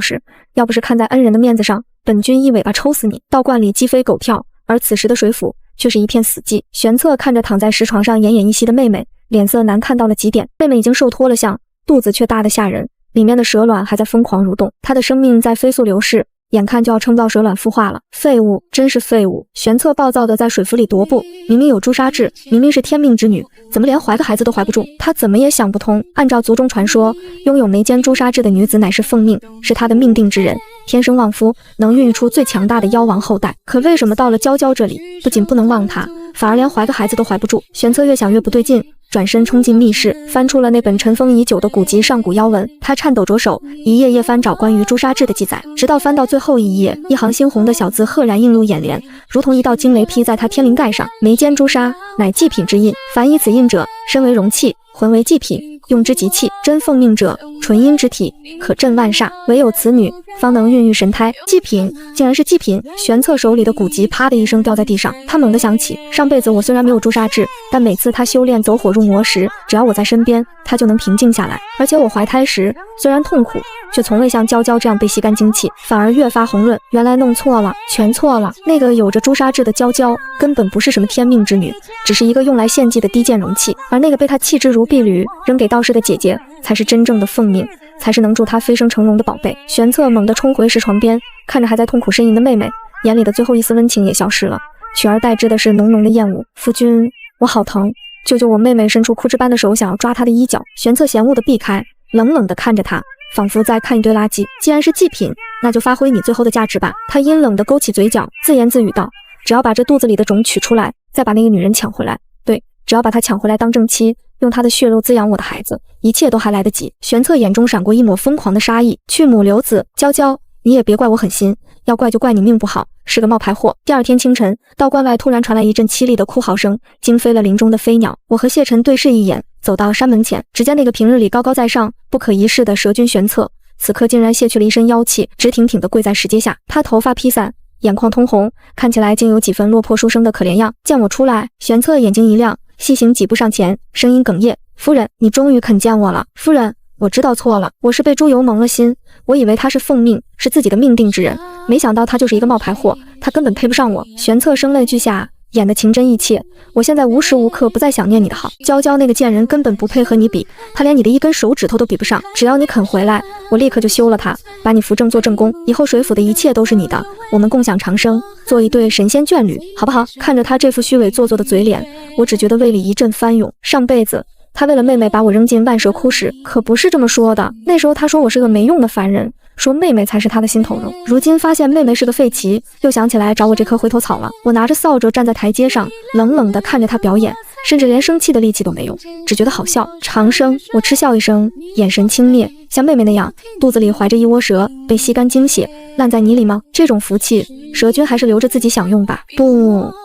士，要不是看在恩人的面子上，本君一尾巴抽死你！道观里鸡飞狗跳，而此时的水府却是一片死寂。玄策看着躺在石床上奄奄一息的妹妹，脸色难看到了极点。妹妹已经瘦脱了相，肚子却大得吓人，里面的蛇卵还在疯狂蠕动，她的生命在飞速流逝，眼看就要撑到蛇卵孵化了。废物，真是废物！玄策暴躁地在水府里踱步，明明有朱砂痣，明明是天命之女，怎么连怀个孩子都怀不住？他怎么也想不通。按照族中传说，拥有眉间朱砂痣的女子乃是凤命，是她的命定之人，天生旺夫，能孕育出最强大的妖王后代。可为什么到了娇娇这里，不仅不能旺她，反而连怀个孩子都怀不住？玄策越想越不对劲，转身冲进密室，翻出了那本尘封已久的古籍《上古妖文》。他颤抖着手，一页页翻找关于朱砂痣的记载，直到翻到最后一页，一行猩红的小字赫然映入眼帘，如同一道惊雷劈在他天灵盖上。眉间朱砂，乃祭品之印，凡以此印者，身为容器，魂为祭品，用之即弃。真奉命者，纯阴之体，可镇万煞，唯有此女方能孕育神胎。祭品，竟然是祭品！玄策手里的古籍啪的一声掉在地上，他猛地想起，上辈子我虽然没有朱砂痣，但每次他修炼走火入魔时，只要我在身边，他就能平静下来。而且我怀胎时虽然痛苦，却从未像娇娇这样被吸干精气，反而越发红润。原来弄错了，全错了。那个有着朱砂痣的娇娇根本不是什么天命之女，只是一个用来献祭的低贱容器，而那个被他弃之如敝履扔给道士的姐姐，才是真正的凤命，才是能助他飞升成龙的宝贝。玄策猛地冲回石床边，看着还在痛苦呻吟的妹妹，眼里的最后一丝温情也消失了，取而代之的是浓浓的厌恶。夫君，我好疼！救救我！妹妹伸出枯枝般的手想要抓他的衣角，玄策嫌恶地避开，冷冷地看着他，仿佛在看一堆垃圾。既然是祭品，那就发挥你最后的价值吧。他阴冷地勾起嘴角，自言自语道，只要把这肚子里的种取出来，再把那个女人抢回来，对，只要把她抢回来当正妻，用她的血肉滋养我的孩子，一切都还来得及。玄策眼中闪过一抹疯狂的杀意，去母留子，娇娇，你也别怪我狠心，要怪就怪你命不好，是个冒牌货。第二天清晨，道观外突然传来一阵凄厉的哭嚎声，惊飞了林中的飞鸟。我和谢晨对视一眼，走到山门前，只见那个平日里高高在上、不可一世的蛇君玄策，此刻竟然卸去了一身妖气，直挺挺地跪在石阶下。他头发披散，眼眶通红，看起来竟有几分落魄书生的可怜样。见我出来，玄策眼睛一亮，细行几步上前，声音哽咽：“夫人，你终于肯见我了。夫人，我知道错了，我是被朱由蒙了心，我以为他是奉命，是自己的命定之人，没想到他就是一个冒牌货，他根本配不上我。”玄策声泪俱下，演得情真意切。我现在无时无刻不在想念你的好。娇娇那个贱人根本不配和你比，他连你的一根手指头都比不上。只要你肯回来，我立刻就休了他，把你扶正做正宫，以后水府的一切都是你的，我们共享长生，做一对神仙眷侣，好不好？看着他这副虚伪做作的嘴脸，我只觉得胃里一阵翻涌。上辈子他为了妹妹把我扔进万蛇窟时，可不是这么说的。那时候他说我是个没用的凡人，说妹妹才是他的心头肉。如今发现妹妹是个废棋，又想起来找我这棵回头草了。我拿着扫帚站在台阶上，冷冷地看着他表演，甚至连生气的力气都没有，只觉得好笑。长生，我嗤笑一声，眼神轻蔑，像妹妹那样，肚子里怀着一窝蛇，被吸干精血，烂在泥里吗？这种福气，蛇君还是留着自己享用吧。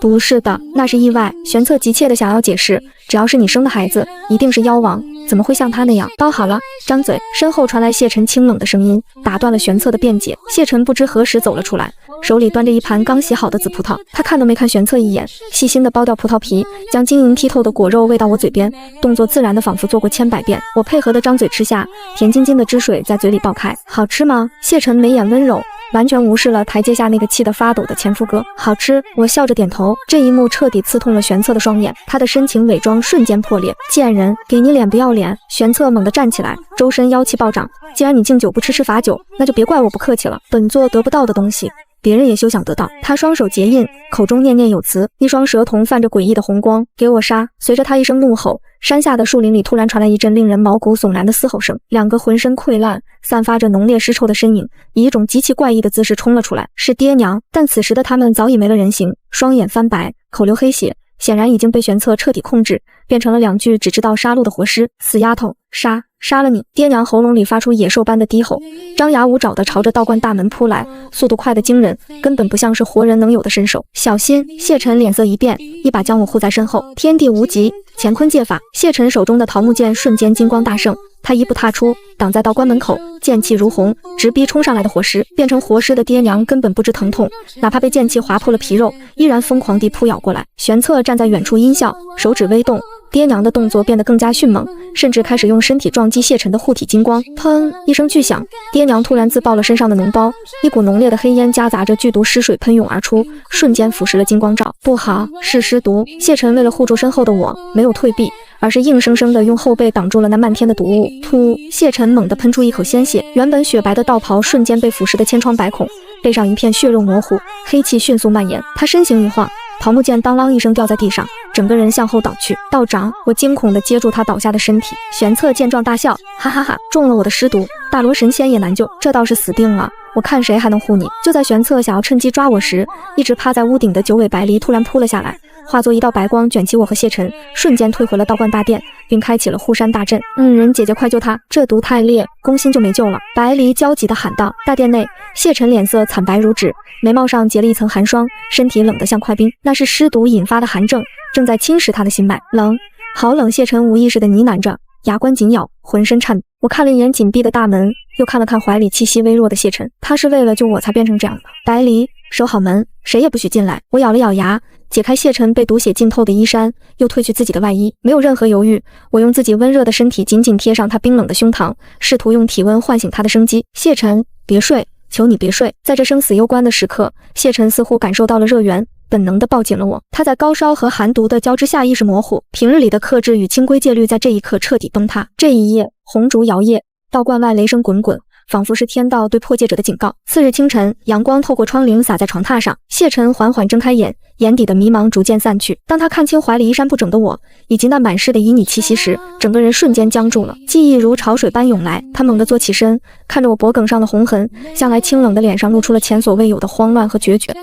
不是的，那是意外。玄策急切地想要解释，只要是你生的孩子，一定是妖王，怎么会像他那样？包好了，张嘴。身后传来谢晨清冷的声音，打断了玄策的辩解。谢晨不知何时走了出来，手里端着一盘刚洗好的紫葡萄，他看都没看玄策一眼，细心地剥掉葡萄皮，将晶莹剔透的果肉喂到我嘴边，动作自然的仿佛做过千百遍。我配合地张嘴吃下，甜津津的汁水在嘴里爆开。好吃吗？谢晨眉眼温柔，完全无视了台阶下那个气得发抖的前夫哥。好吃，我笑着点头。这一幕彻底刺痛了玄策的双眼，他的深情伪装瞬间破裂。贱人，给你脸不要脸！玄策猛地站起来，周身妖气暴涨。既然你敬酒不吃吃罚酒，那就别怪我不客气了。本座得不到的东西，别人也休想得到。他双手结印，口中念念有词，一双蛇瞳泛着诡异的红光。给我杀！随着他一声怒吼，山下的树林里突然传来一阵令人毛骨悚然的嘶吼声，两个浑身溃烂、散发着浓烈尸臭的身影以一种极其怪异的姿势冲了出来，是爹娘。但此时的他们早已没了人形，双眼翻白，口流黑血，显然已经被玄策彻底控制，变成了两具只知道杀戮的活尸。死丫头，杀了你！爹娘喉咙里发出野兽般的低吼，张牙舞爪地朝着道观大门扑来，速度快得惊人，根本不像是活人能有的身手。小心！谢晨脸色一变，一把将我护在身后。天地无极，乾坤借法。谢晨手中的桃木剑瞬间金光大盛，他一步踏出，挡在道观门口，剑气如虹，直逼冲上来的活尸。变成活尸的爹娘根本不知疼痛，哪怕被剑气划破了皮肉，依然疯狂地扑咬过来。玄策站在远处阴笑，手指微动，爹娘的动作变得更加迅猛，甚至开始用身体撞击谢晨的护体金光。砰！一声巨响，爹娘突然自爆了身上的脓包，一股浓烈的黑烟夹杂着剧毒尸水喷涌而出，瞬间腐蚀了金光罩。不好，是尸毒！谢晨为了护住身后的我，没有退避，而是硬生生地用后背挡住了那漫天的毒雾。噗！谢晨猛地喷出一口鲜血，原本雪白的道袍瞬间被腐蚀得千疮百孔，背上一片血肉模糊，黑气迅速蔓延。他身形一晃，桃木剑当啷一声掉在地上，整个人向后倒去。道长！我惊恐地接住他倒下的身体。玄策见状大笑，哈哈哈，中了我的尸毒，大罗神仙也难救，这倒是死定了。我看谁还能护你！就在玄策想要趁机抓我时，一直趴在屋顶的九尾白狸突然扑了下来，化作一道白光卷起我和谢晨，瞬间退回了道观大殿，并开启了护山大阵。人姐姐快救他，这毒太烈，攻心就没救了！白狸焦急地喊道。大殿内，谢晨脸色惨白如纸，眉毛上结了一层寒霜，身体冷得像块冰，那是尸毒引发的寒症，正在侵蚀他的心脉。冷，好冷！谢晨无意识地呢喃着，牙关紧咬，浑身颤抖。我看了一眼紧闭的大门，又看了看怀里气息微弱的谢晨，他是为了救我才变成这样的。白狸，守好门，谁也不许进来！我咬了咬牙，解开谢晨被毒血浸透的衣衫，又褪去自己的外衣，没有任何犹豫，我用自己温热的身体紧紧贴上他冰冷的胸膛，试图用体温唤醒他的生机。谢晨，别睡，求你别睡！在这生死攸关的时刻，谢晨似乎感受到了热源，本能地抱紧了我。他在高烧和寒毒的交织下意识模糊，平日里的克制与清规戒律在这一刻彻底崩塌。这一夜，红烛摇曳，道观外雷声滚滚，仿佛是天道对破戒者的警告。次日清晨，阳光透过窗棂洒在床榻上，谢晨缓缓睁开眼，眼底的迷茫逐渐散去。当他看清怀里衣衫不整的我，以及那满是的旖旎气息时，整个人瞬间僵住了，记忆如潮水般涌来。他猛地坐起身，看着我脖颈上的红痕，向来清冷的脸上露出了前所未有的慌乱和决绝。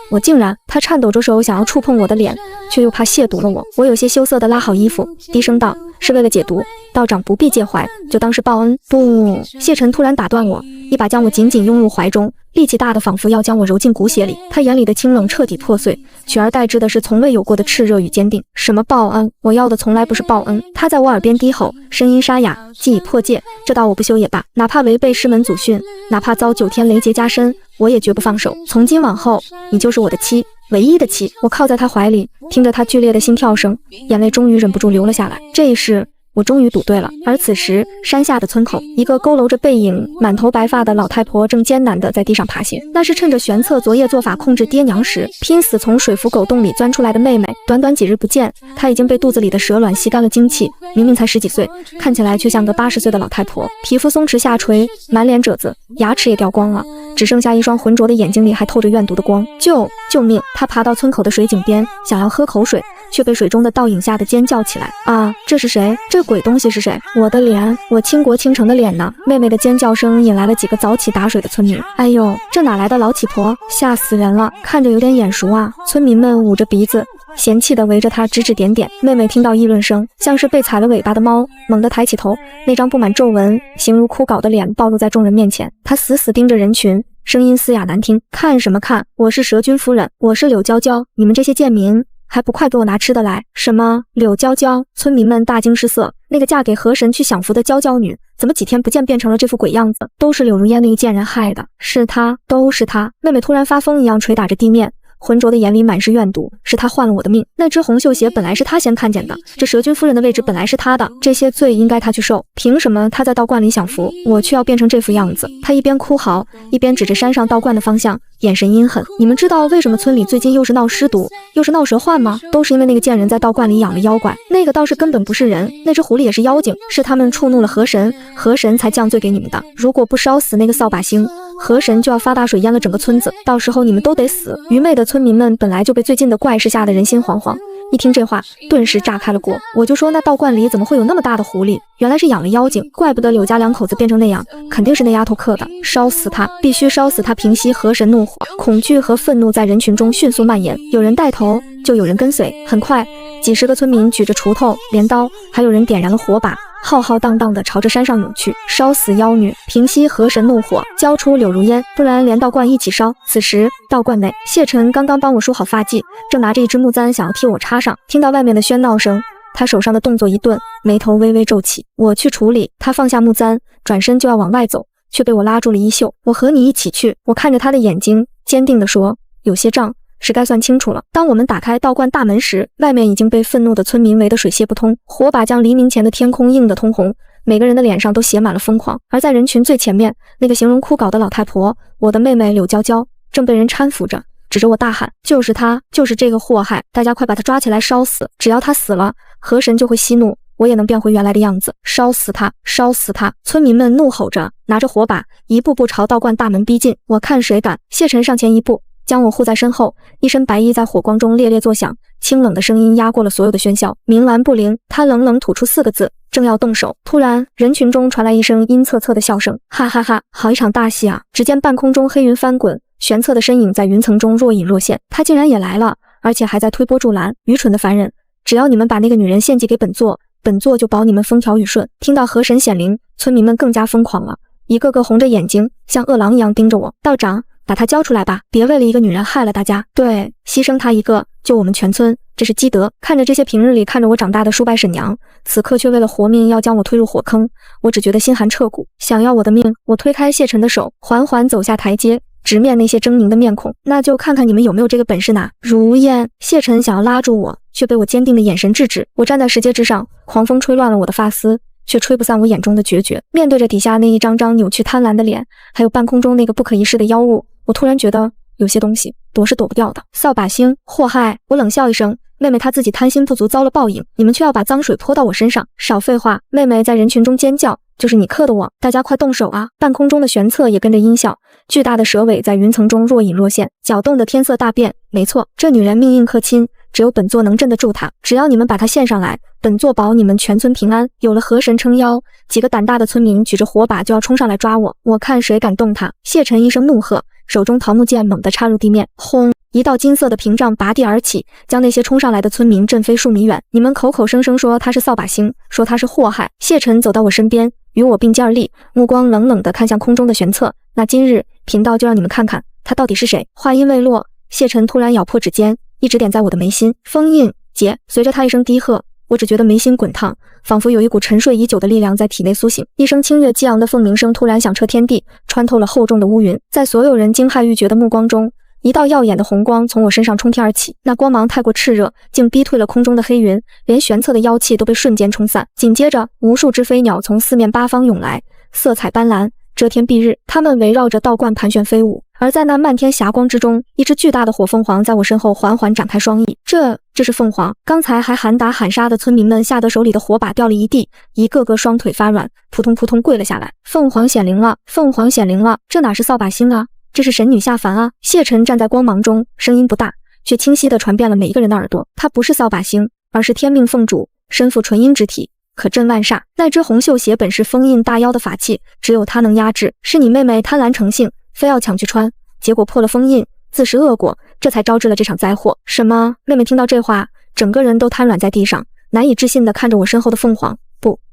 我竟然……他颤抖着手想要触碰我的脸，却又怕亵渎了我。我有些羞涩地拉好衣服，低声道：“是为了解毒，道长不必介怀，就当是报恩。”不！谢晨突然打断我，一把将我紧紧拥入怀中，力气大的仿佛要将我揉进骨血里。他眼里的清冷彻底破碎，取而代之的是从未有过的炽热与坚定。什么报恩？我要的从来不是报恩。他在我耳边低吼，声音沙哑，既已破戒，这道我不修也罢，哪怕违背师门祖训，哪怕遭9天雷劫加身，我也绝不放手。从今往后，你就是我的妻，唯一的妻。我靠在他怀里，听着他剧烈的心跳声，眼泪终于忍不住流了下来。这一世我终于赌对了。而此时，山下的村口，一个佝偻着背影、满头白发的老太婆正艰难地在地上爬行。那是趁着玄策昨夜做法控制爹娘时，拼死从水浮狗洞里钻出来的妹妹。短短几日不见，她已经被肚子里的蛇卵吸干了精气，明明才10几岁，看起来却像个80岁的老太婆。皮肤松弛下垂，满脸褶子，牙齿也掉光了，只剩下一双浑浊的眼睛里还透着怨毒的光。救命！她爬到村口的水井边，想要喝口水，却被水中的倒影吓得尖叫起来。啊，这是谁？这鬼东西是谁？我的脸，我倾国倾城的脸呢？妹妹的尖叫声引来了几个早起打水的村民。哎呦，这哪来的老乞婆？吓死人了，看着有点眼熟啊！村民们捂着鼻子，嫌弃地围着她指指点点。妹妹听到议论声，像是被踩了尾巴的猫，猛地抬起头，那张布满皱纹、形如枯槁的脸暴露在众人面前。她死死盯着人群，声音嘶哑难听：“看什么看？我是蛇君夫人，我是柳娇娇，你们这些贱民还不快给我拿吃的来！”什么柳娇娇？村民们大惊失色。那个嫁给河神去享福的娇娇女，怎么几天不见变成了这副鬼样子？都是柳如烟那个贱人害的，是她，都是她！妹妹突然发疯一样捶打着地面，浑浊的眼里满是怨毒，是他换了我的命。那只红绣鞋本来是他先看见的，这蛇君夫人的位置本来是他的，这些罪应该他去受。凭什么他在道观里享福，我却要变成这副样子？他一边哭嚎，一边指着山上道观的方向，眼神阴狠。你们知道为什么村里最近又是闹尸毒，又是闹蛇患吗？都是因为那个贱人在道观里养了妖怪。那个道士根本不是人，那只狐狸也是妖精，是他们触怒了河神，河神才降罪给你们的。如果不烧死那个扫把星，河神就要发大水淹了整个村子，到时候你们都得死。愚昧的村民们本来就被最近的怪事吓得人心惶惶，一听这话，顿时炸开了锅。我就说那道观里怎么会有那么大的狐狸？原来是养了妖精，怪不得柳家两口子变成那样，肯定是那丫头刻的。烧死她，必须烧死她，平息河神怒火。恐惧和愤怒在人群中迅速蔓延，有人带头，就有人跟随。很快，几十个村民举着锄头、镰刀，还有人点燃了火把，浩浩荡荡地朝着山上涌去。烧死妖女，平息河神怒火，交出柳如烟，不然连道观一起烧。此时道观内，谢晨刚刚帮我梳好发髻，正拿着一支木簪想要替我插上。听到外面的喧闹声，他手上的动作一顿，眉头微微皱起。我去处理。他放下木簪，转身就要往外走，却被我拉住了衣袖。我和你一起去。我看着他的眼睛，坚定地说，有些账是该算清楚了。当我们打开道观大门时，外面已经被愤怒的村民围得水泄不通，火把将黎明前的天空映得通红，每个人的脸上都写满了疯狂。而在人群最前面，那个形容枯槁的老太婆，我的妹妹柳娇娇，正被人搀扶着，指着我大喊，就是她，就是这个祸害，大家快把她抓起来烧死，只要她死了，河神就会息怒，我也能变回原来的样子。烧死她，烧死她！村民们怒吼着，拿着火把一步步朝道观大门逼近。我看谁敢！谢晨上前一步，将我护在身后，一身白衣在火光中猎猎作响，清冷的声音压过了所有的喧嚣。冥顽不灵。他冷冷吐出4个字，正要动手，突然人群中传来一声阴恻恻的笑声，哈哈哈，好一场大戏啊！只见半空中黑云翻滚，玄策的身影在云层中若隐若现，他竟然也来了，而且还在推波助澜。愚蠢的凡人，只要你们把那个女人献祭给本座，本座就保你们风调雨顺。听到河神显灵，村民们更加疯狂了，一个个红着眼睛，像饿狼一样盯着我。道长，把她交出来吧，别为了一个女人害了大家。对，牺牲她一个，救我们全村，这是积德。看着这些平日里看着我长大的叔伯婶娘，此刻却为了活命要将我推入火坑，我只觉得心寒彻骨，想要我的命。我推开谢晨的手，缓缓走下台阶，直面那些狰狞的面孔。那就看看你们有没有这个本事拿。如烟，谢晨想要拉住我，却被我坚定的眼神制止。我站在石阶之上，狂风吹乱了我的发丝，却吹不散我眼中的决绝。面对着底下那一张张扭曲贪婪的脸，还有半空中那个不可一世的妖物，我突然觉得有些东西躲是躲不掉的。扫把星，祸害！我冷笑一声，妹妹她自己贪心不足遭了报应，你们却要把脏水泼到我身上，少废话！妹妹在人群中尖叫，就是你克的我，大家快动手啊！半空中的玄策也跟着阴笑，巨大的蛇尾在云层中若隐若现，搅动的天色大变。没错，这女人命硬克亲，只有本座能镇得住她。只要你们把她献上来，本座保你们全村平安。有了河神撑腰，几个胆大的村民举着火把就要冲上来抓我，我看谁敢动她！谢晨一声怒喝，手中桃木剑猛地插入地面，轰！一道金色的屏障拔地而起，将那些冲上来的村民震飞数米远。你们口口声声说他是扫把星，说他是祸害。谢晨走到我身边，与我并肩而立，目光冷冷地看向空中的玄策。那今日贫道就让你们看看他到底是谁。话音未落，谢晨突然咬破指尖，一指点在我的眉心，封印结。随着他一声低喝，我只觉得眉心滚烫，仿佛有一股沉睡已久的力量在体内苏醒。一声清越激昂的凤鸣声突然响彻天地，穿透了厚重的乌云。在所有人惊骇欲绝的目光中，一道耀眼的红光从我身上冲天而起，那光芒太过炽热，竟逼退了空中的黑云，连玄策的妖气都被瞬间冲散。紧接着，无数只飞鸟从四面八方涌来，色彩斑斓，遮天蔽日。它们围绕着道观盘旋飞舞，而在那漫天霞光之中，一只巨大的火凤凰在我身后缓缓展开双翼。这是凤凰！刚才还喊打喊杀的村民们吓得手里的火把掉了一地，一个个双腿发软，扑通扑通跪了下来。凤凰显灵了！凤凰显灵了！这哪是扫把星啊，这是神女下凡啊！谢晨站在光芒中，声音不大，却清晰地传遍了每一个人的耳朵。他不是扫把星，而是天命凤主，身负纯阴之体，可镇万煞。那只红绣鞋本是封印大妖的法器，只有他能压制。是你妹妹贪婪成性，非要抢去穿，结果破了封印，自食恶果，这才招致了这场灾祸。什么？妹妹听到这话，整个人都瘫软在地上，难以置信地看着我身后的凤凰。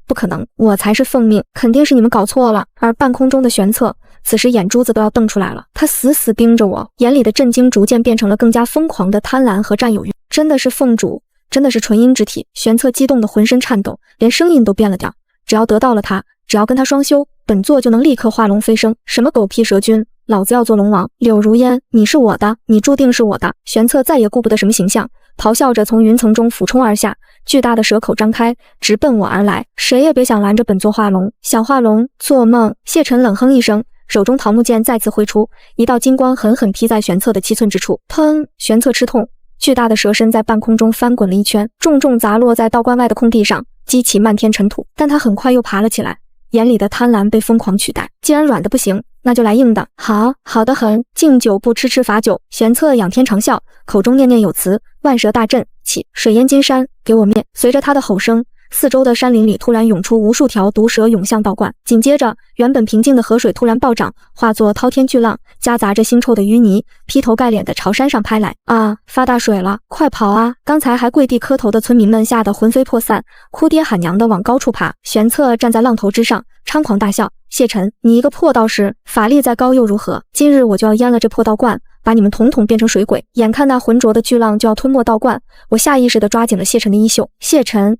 不可能，我才是凤命，肯定是你们搞错了。而半空中的玄策此时眼珠子都要瞪出来了，他死死盯着我，眼里的震惊逐渐变成了更加疯狂的贪婪和占有欲。真的是凤主，真的是纯阴之体。玄策激动的浑身颤抖，连声音都变了调。只要得到了他，只要跟他双修，本座就能立刻化龙飞升。什么狗屁蛇君，老子要做龙王！柳如烟，你是我的，你注定是我的。玄策再也顾不得什么形象，咆哮着从云层中俯冲而下，巨大的蛇口张开，直奔我而来。谁也别想拦着本座化龙！想化龙，做梦！谢晨冷哼一声，手中桃木剑再次挥出，一道金光狠狠劈在玄策的7寸之处。砰！玄策吃痛，巨大的蛇身在半空中翻滚了一圈，重重砸落在道观外的空地上，激起漫天尘土。但他很快又爬了起来，眼里的贪婪被疯狂取代。既然软的不行，那就来硬的。好的很，敬酒不吃吃罚酒。玄策仰天长啸，口中念念有词，万蛇大震，起水淹金山，给我灭！随着他的吼声，四周的山林里突然涌出无数条毒蛇涌向道观，紧接着原本平静的河水突然暴涨，化作滔天巨浪，夹杂着腥臭的淤泥，劈头盖脸的朝山上拍来。啊！发大水了，快跑啊！刚才还跪地磕头的村民们吓得魂飞魄散，哭爹喊娘的往高处爬。玄策站在浪头之上，猖狂大笑：谢晨，你一个破道士，法力再高又如何？今日我就要淹了这破道观，把你们统统变成水鬼！眼看那浑浊的巨浪就要吞没道观，我下意识地抓紧了谢晨的衣袖。谢晨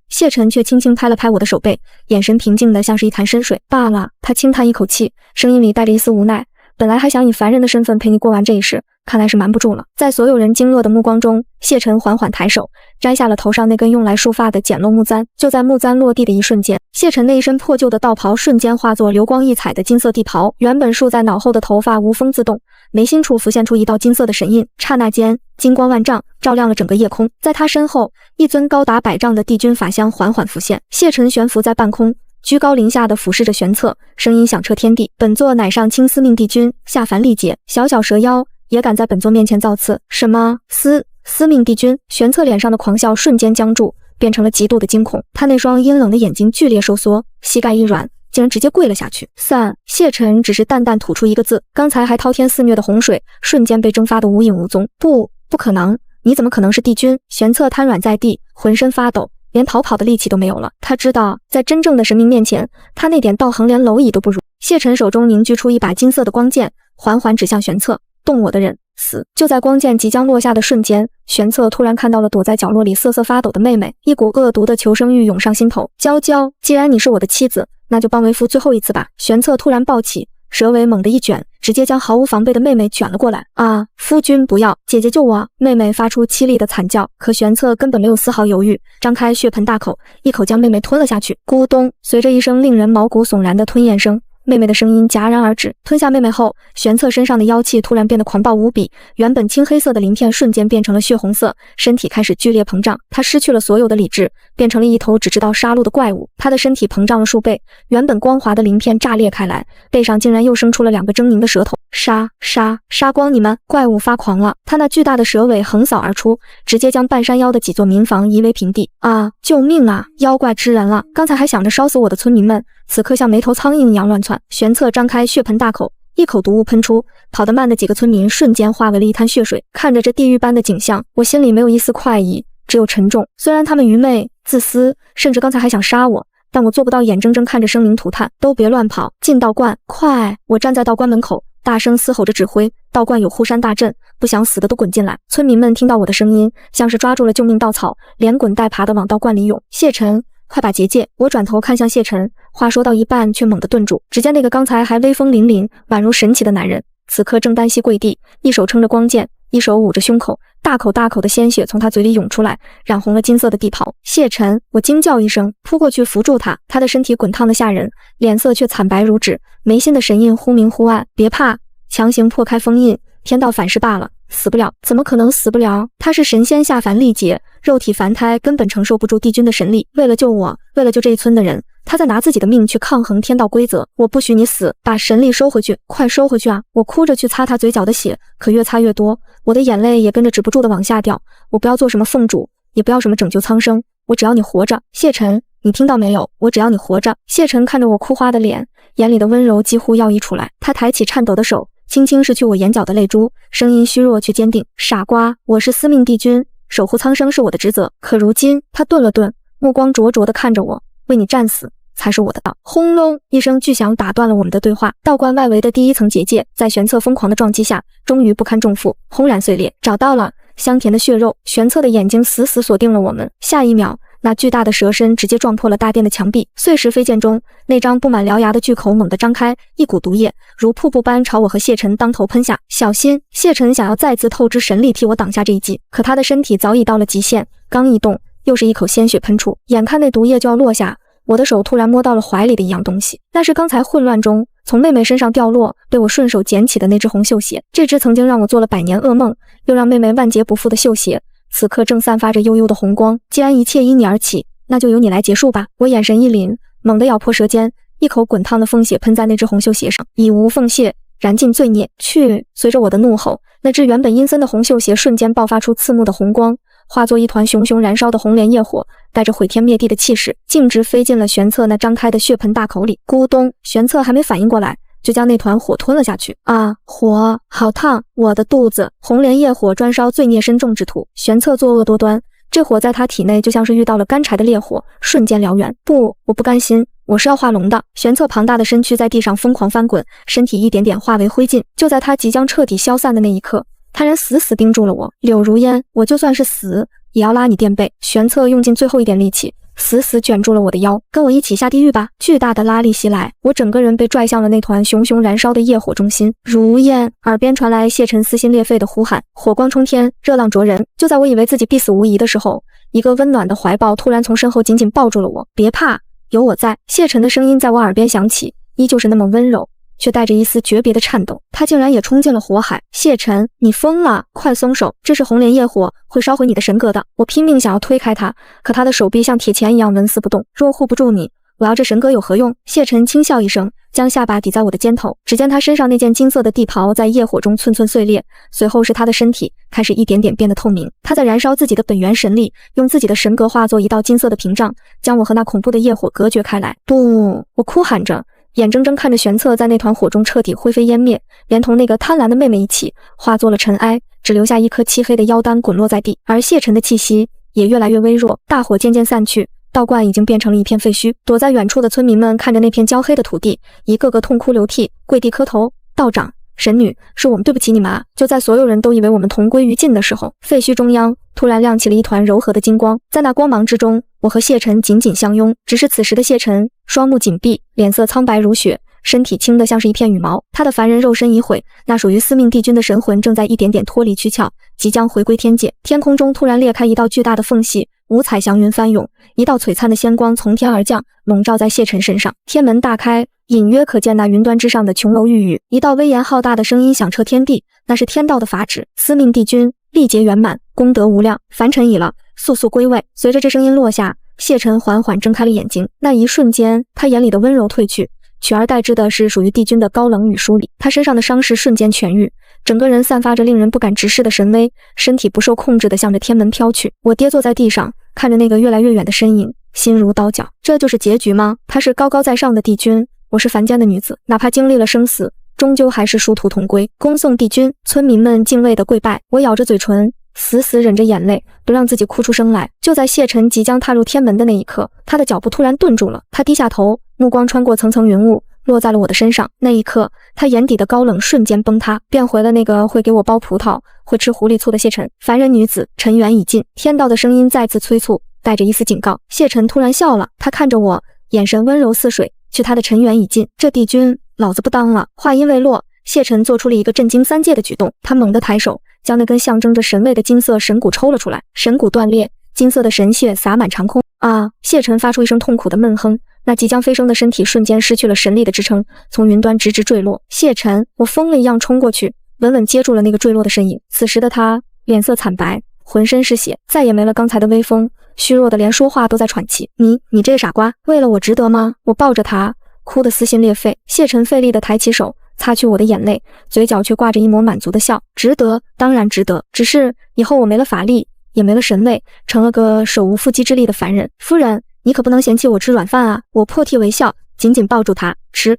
却轻轻拍了拍我的手背，眼神平静的像是一潭深水。罢了，他轻叹一口气，声音里带着一丝无奈。本来还想以凡人的身份陪你过完这一世，看来是瞒不住了。在所有人惊愕的目光中，谢晨缓缓抬手，摘下了头上那根用来束发的简陋木簪。就在木簪落地的一瞬间，谢晨那一身破旧的道袍瞬间化作流光溢彩的金色地袍，原本束在脑后的头发无风自动，眉心处浮现出一道金色的神印，刹那间金光万丈，照亮了整个夜空。在他身后，一尊高达100丈的帝君法相缓缓浮现，谢晨悬浮在半空，居高临下的俯视着玄策，声音响彻天地：本座乃上清司命帝君，下凡历劫，小小蛇妖也敢在本座面前造次？什么司命帝君？玄策脸上的狂笑瞬间僵住，变成了极度的惊恐。他那双阴冷的眼睛剧烈收缩，膝盖一软，竟然直接跪了下去。散！谢晨只是淡淡吐出一个字，刚才还滔天肆虐的洪水瞬间被蒸发得无影无踪。不可能！你怎么可能是帝君？玄策瘫软在地，浑身发抖，连逃跑的力气都没有了。他知道，在真正的神明面前，他那点道行连蝼蚁都不如。谢晨手中凝聚出一把金色的光剑，缓缓指向玄策：动我的人死！就在光剑即将落下的瞬间，玄策突然看到了躲在角落里瑟瑟发抖的妹妹，一股恶毒的求生欲涌上心头。娇娇，既然你是我的妻子，那就帮为夫最后一次吧！玄策突然暴起，蛇尾猛地一卷，直接将毫无防备的妹妹卷了过来。啊！夫君不要，姐姐救我！妹妹发出凄厉的惨叫，可玄策根本没有丝毫犹豫，张开血盆大口，一口将妹妹吞了下去。咕咚！随着一声令人毛骨悚然的吞咽声，妹妹的声音戛然而止。吞下妹妹后，玄策身上的妖气突然变得狂暴无比，原本青黑色的鳞片瞬间变成了血红色，身体开始剧烈膨胀。他失去了所有的理智，变成了一头只知道杀戮的怪物。他的身体膨胀了数倍，原本光滑的鳞片炸裂开来，背上竟然又生出了2个狰狞的舌头。杀光你们！怪物发狂了，他那巨大的蛇尾横扫而出，直接将半山腰的几座民房夷为平地。啊！救命啊！妖怪吃人了！刚才还想着烧死我的村民们，此刻像没头苍蝇一样乱窜。玄策张开血盆大口，一口毒雾喷出，跑得慢的几个村民瞬间化为了一滩血水。看着这地狱般的景象，我心里没有一丝快意，只有沉重。虽然他们愚昧、自私，甚至刚才还想杀我，但我做不到眼睁睁看着生灵涂炭。都别乱跑，进道观，快！我站在道观门口，大声嘶吼着指挥。道观有护山大阵，不想死的都滚进来。村民们听到我的声音，像是抓住了救命稻草，连滚带爬的往道观里涌。谢晨，快把结界！我转头看向谢晨，话说到一半却猛地顿住。只见那个刚才还威风凛凛、宛如神奇的男人，此刻正单膝跪地，一手撑着光剑，一手捂着胸口，大口大口的鲜血从他嘴里涌出来，染红了金色的地袍。谢晨，我惊叫一声，扑过去扶住他。他的身体滚烫的吓人，脸色却惨白如纸，眉心的神印忽明忽暗。别怕，强行破开封印，天道反噬罢了，死不了。怎么可能死不了？他是神仙下凡历劫，肉体凡胎根本承受不住帝君的神力。为了救我，为了救这一村的人，他在拿自己的命去抗衡天道规则。我不许你死，把神力收回去，快收回去啊！我哭着去擦他嘴角的血，可越擦越多，我的眼泪也跟着止不住的往下掉。我不要做什么奉主，也不要什么拯救苍生，我只要你活着。谢晨，你听到没有？我只要你活着。谢晨看着我哭花的脸，眼里的温柔几乎要溢出来。他抬起颤抖的手，轻轻拭去我眼角的泪珠，声音虚弱却坚定：傻瓜，我是司命帝君，守护苍生是我的职责。可如今……他顿了顿，目光灼灼地看着我，为你战死才是我的道。轰隆一声巨响打断了我们的对话。道观外围的第一层结界在玄策疯狂的撞击下，终于不堪重负，轰然碎裂。找到了，香甜的血肉。玄策的眼睛死死锁定了我们。下一秒，那巨大的蛇身直接撞破了大殿的墙壁。碎石飞溅中，那张布满獠牙的巨口猛地张开，一股毒液如瀑布般朝我和谢晨当头喷下。小心！谢晨想要再次透支神力替我挡下这一击，可他的身体早已到了极限，刚一动，又是一口鲜血喷出。眼看那毒液就要落下，我的手突然摸到了怀里的一样东西，那是刚才混乱中从妹妹身上掉落，被我顺手捡起的那只红绣鞋。这只曾经让我做了100年噩梦，又让妹妹万劫不复的绣鞋，此刻正散发着幽幽的红光。既然一切因你而起，那就由你来结束吧。我眼神一凛，猛地咬破舌尖，一口滚烫的凤血喷在那只红绣鞋上，以无凤血燃尽罪孽。去！随着我的怒吼，那只原本阴森的红绣鞋瞬间爆发出刺目的红光，化作一团熊熊燃烧的红莲业火，带着毁天灭地的气势，径直飞进了玄策那张开的血盆大口里。咕咚！玄策还没反应过来，就将那团火吞了下去。啊，火好烫！我的肚子！红莲业火专烧罪孽深重之徒，玄策作恶多端，这火在他体内就像是遇到了干柴的烈火，瞬间燎原。不，我不甘心，我是要化龙的。玄策庞大的身躯在地上疯狂翻滚，身体一点点化为灰烬。就在他即将彻底消散的那一刻，他人死死盯住了我。柳如烟，我就算是死，也要拉你垫背。玄策用尽最后一点力气，死死卷住了我的腰，跟我一起下地狱吧！巨大的拉力袭来，我整个人被拽向了那团熊熊燃烧的业火中心。如烟，耳边传来谢晨撕心裂肺的呼喊，火光冲天，热浪灼人。就在我以为自己必死无疑的时候，一个温暖的怀抱突然从身后紧紧抱住了我。别怕，有我在。谢晨的声音在我耳边响起，依旧是那么温柔，却带着一丝诀别的颤抖。他竟然也冲进了火海。谢晨，你疯了！快松手，这是红莲业火，会烧毁你的神格的。我拼命想要推开他，可他的手臂像铁钳一样纹丝不动。若护不住你，我要这神格有何用？谢晨轻笑一声，将下巴抵在我的肩头。只见他身上那件金色的地袍在业火中寸寸碎裂，随后是他的身体开始一点点变得透明。他在燃烧自己的本源神力，用自己的神格化作一道金色的屏障，将我和那恐怖的业火隔绝开来。不！我哭喊着，眼睁睁看着玄策在那团火中彻底灰飞烟灭，连同那个贪婪的妹妹一起化作了尘埃，只留下一颗漆黑的妖丹滚落在地。而谢晨的气息也越来越微弱，大火渐渐散去，道观已经变成了一片废墟。躲在远处的村民们看着那片焦黑的土地，一个个痛哭流涕，跪地磕头。道长，神女，是我们对不起你们啊！就在所有人都以为我们同归于尽的时候，废墟中央突然亮起了一团柔和的金光，在那光芒之中，我和谢晨紧紧相拥。只是此时的谢晨双目紧闭，脸色苍白如雪，身体轻得像是一片羽毛。他的凡人肉身已毁，那属于司命帝君的神魂正在一点点脱离躯壳，即将回归天界。天空中突然裂开一道巨大的缝隙，五彩祥云翻涌，一道璀璨的仙光从天而降，笼罩在谢晨身上。天门大开，隐约可见那云端之上的琼楼玉宇。一道威严浩大的声音响彻天地，那是天道的法旨：司命帝君历劫圆满，功德无量，凡尘已了，速速归位。随着这声音落下，谢晨缓缓睁开了眼睛。那一瞬间，他眼里的温柔褪去，取而代之的是属于帝君的高冷与疏离。他身上的伤势瞬间痊愈，整个人散发着令人不敢直视的神威，身体不受控制地向着天门飘去。我跌坐在地上，看着那个越来越远的身影，心如刀绞。这就是结局吗？他是高高在上的帝君，我是凡间的女子，哪怕经历了生死，终究还是殊途同归。恭送帝君！村民们敬畏地跪拜。我咬着嘴唇，死死忍着眼泪，不让自己哭出声来。就在谢晨即将踏入天门的那一刻，他的脚步突然顿住了。他低下头，目光穿过层层云雾，落在了我的身上。那一刻，他眼底的高冷瞬间崩塌，变回了那个会给我剥葡萄、会吃狐狸醋的谢晨。凡人女子，尘缘已尽。天道的声音再次催促，带着一丝警告。谢晨突然笑了，他看着我，眼神温柔似水。去他的尘缘已尽，这帝君，老子不当了。话音未落，谢晨做出了一个震惊三界的举动，他猛地抬手，将那根象征着神位的金色神骨抽了出来，神骨断裂，金色的神血洒满长空。啊！谢晨发出一声痛苦的闷哼，那即将飞升的身体瞬间失去了神力的支撑，从云端直直坠落。谢晨，我疯了一样冲过去，稳稳接住了那个坠落的身影。此时的他脸色惨白，浑身是血，再也没了刚才的威风，虚弱的连说话都在喘气。你这个傻瓜，为了我值得吗？我抱着他，哭得撕心裂肺。谢晨费力地抬起手，擦去我的眼泪，嘴角却挂着一抹满足的笑。值得，当然值得，只是以后我没了法力，也没了神位，成了个手无缚鸡之力的凡人。夫人，你可不能嫌弃我吃软饭啊！我破涕为笑，紧紧抱住他，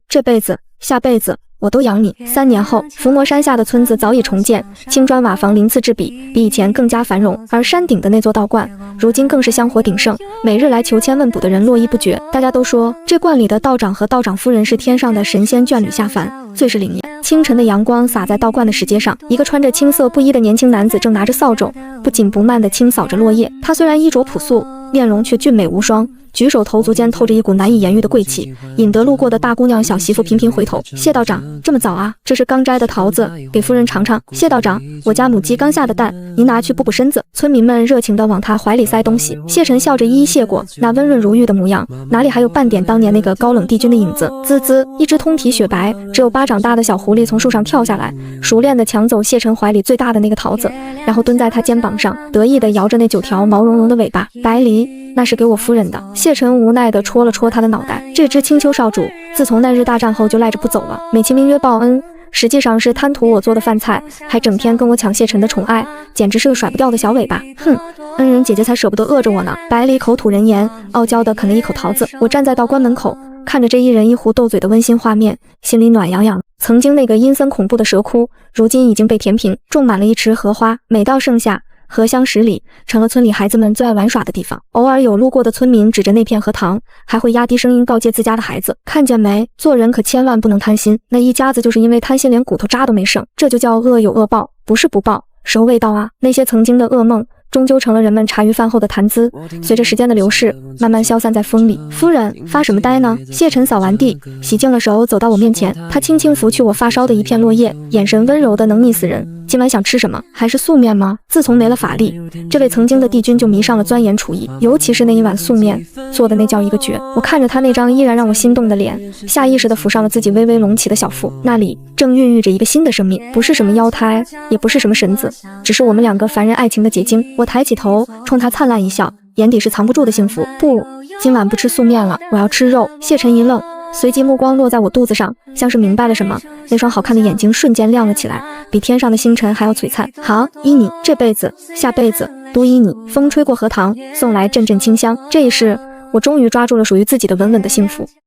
这辈子，下辈子我都养你。3年后，伏魔山下的村子早已重建，青砖瓦房鳞次栉比，比以前更加繁荣。而山顶的那座道观，如今更是香火鼎盛，每日来求签问卜的人络绎不绝。大家都说，这观里的道长和道长夫人是天上的神仙眷侣下凡，最是灵验。清晨的阳光洒在道观的石阶上，一个穿着青色布衣的年轻男子正拿着扫帚，不紧不慢地清扫着落叶。他虽然衣着朴素，面容却俊美无双，举手投足间透着一股难以言喻的贵气，引得路过的大姑娘小媳妇频频回头。谢道长，这么早啊？这是刚摘的桃子，给夫人尝尝。谢道长，我家母鸡刚下的蛋，您拿去补补身子。村民们热情地往他怀里塞东西。谢晨笑着一一谢过，那温润如玉的模样，哪里还有半点当年那个高冷帝君的影子？滋滋，一只通体雪白、只有巴掌大的小狐狸从树上跳下来，熟练地抢走谢晨怀里最大的那个桃子，然后蹲在他肩膀上，得意地摇着那9条毛茸茸的尾巴。白狸，那是给我夫人的。谢晨无奈地戳了戳他的脑袋。这只青丘少主自从那日大战后就赖着不走了，美其名曰报恩，实际上是贪图我做的饭菜，还整天跟我抢谢晨的宠爱，简直是个甩不掉的小尾巴。哼，恩人姐姐才舍不得饿着我呢。百里口吐人言，傲娇地啃了一口桃子。我站在道观门口，看着这一人一狐斗嘴的温馨画面，心里暖洋洋。曾经那个阴森恐怖的蛇窟，如今已经被填平，种满了一池荷花。每到盛夏，荷香十里，成了村里孩子们最爱玩耍的地方。偶尔有路过的村民指着那片荷塘，还会压低声音告诫自家的孩子，看见没，做人可千万不能贪心。那一家子就是因为贪心连骨头渣都没剩，这就叫恶有恶报，不是不报，时候未到啊。那些曾经的噩梦终究成了人们茶余饭后的谈资，随着时间的流逝，慢慢消散在风里。夫人，发什么呆呢？谢晨扫完地，洗净了手，走到我面前，他轻轻拂去我发烧的一片落叶，眼神温柔的能溺死人。今晚想吃什么？还是素面吗？自从没了法力，这位曾经的帝君就迷上了钻研厨艺，尤其是那一碗素面，做的那叫一个绝。我看着他那张依然让我心动的脸，下意识地抚上了自己微微隆起的小腹，那里正孕育着一个新的生命，不是什么妖胎，也不是什么神子，只是我们两个凡人爱情的结晶。我抬起头，冲他灿烂一笑，眼底是藏不住的幸福。不，今晚不吃素面了，我要吃肉。谢晨一愣，随即目光落在我肚子上，像是明白了什么，那双好看的眼睛瞬间亮了起来，比天上的星辰还要璀璨。好，依你，这辈子下辈子都依你。风吹过荷塘，送来阵阵清香。这一世，我终于抓住了属于自己的稳稳的幸福。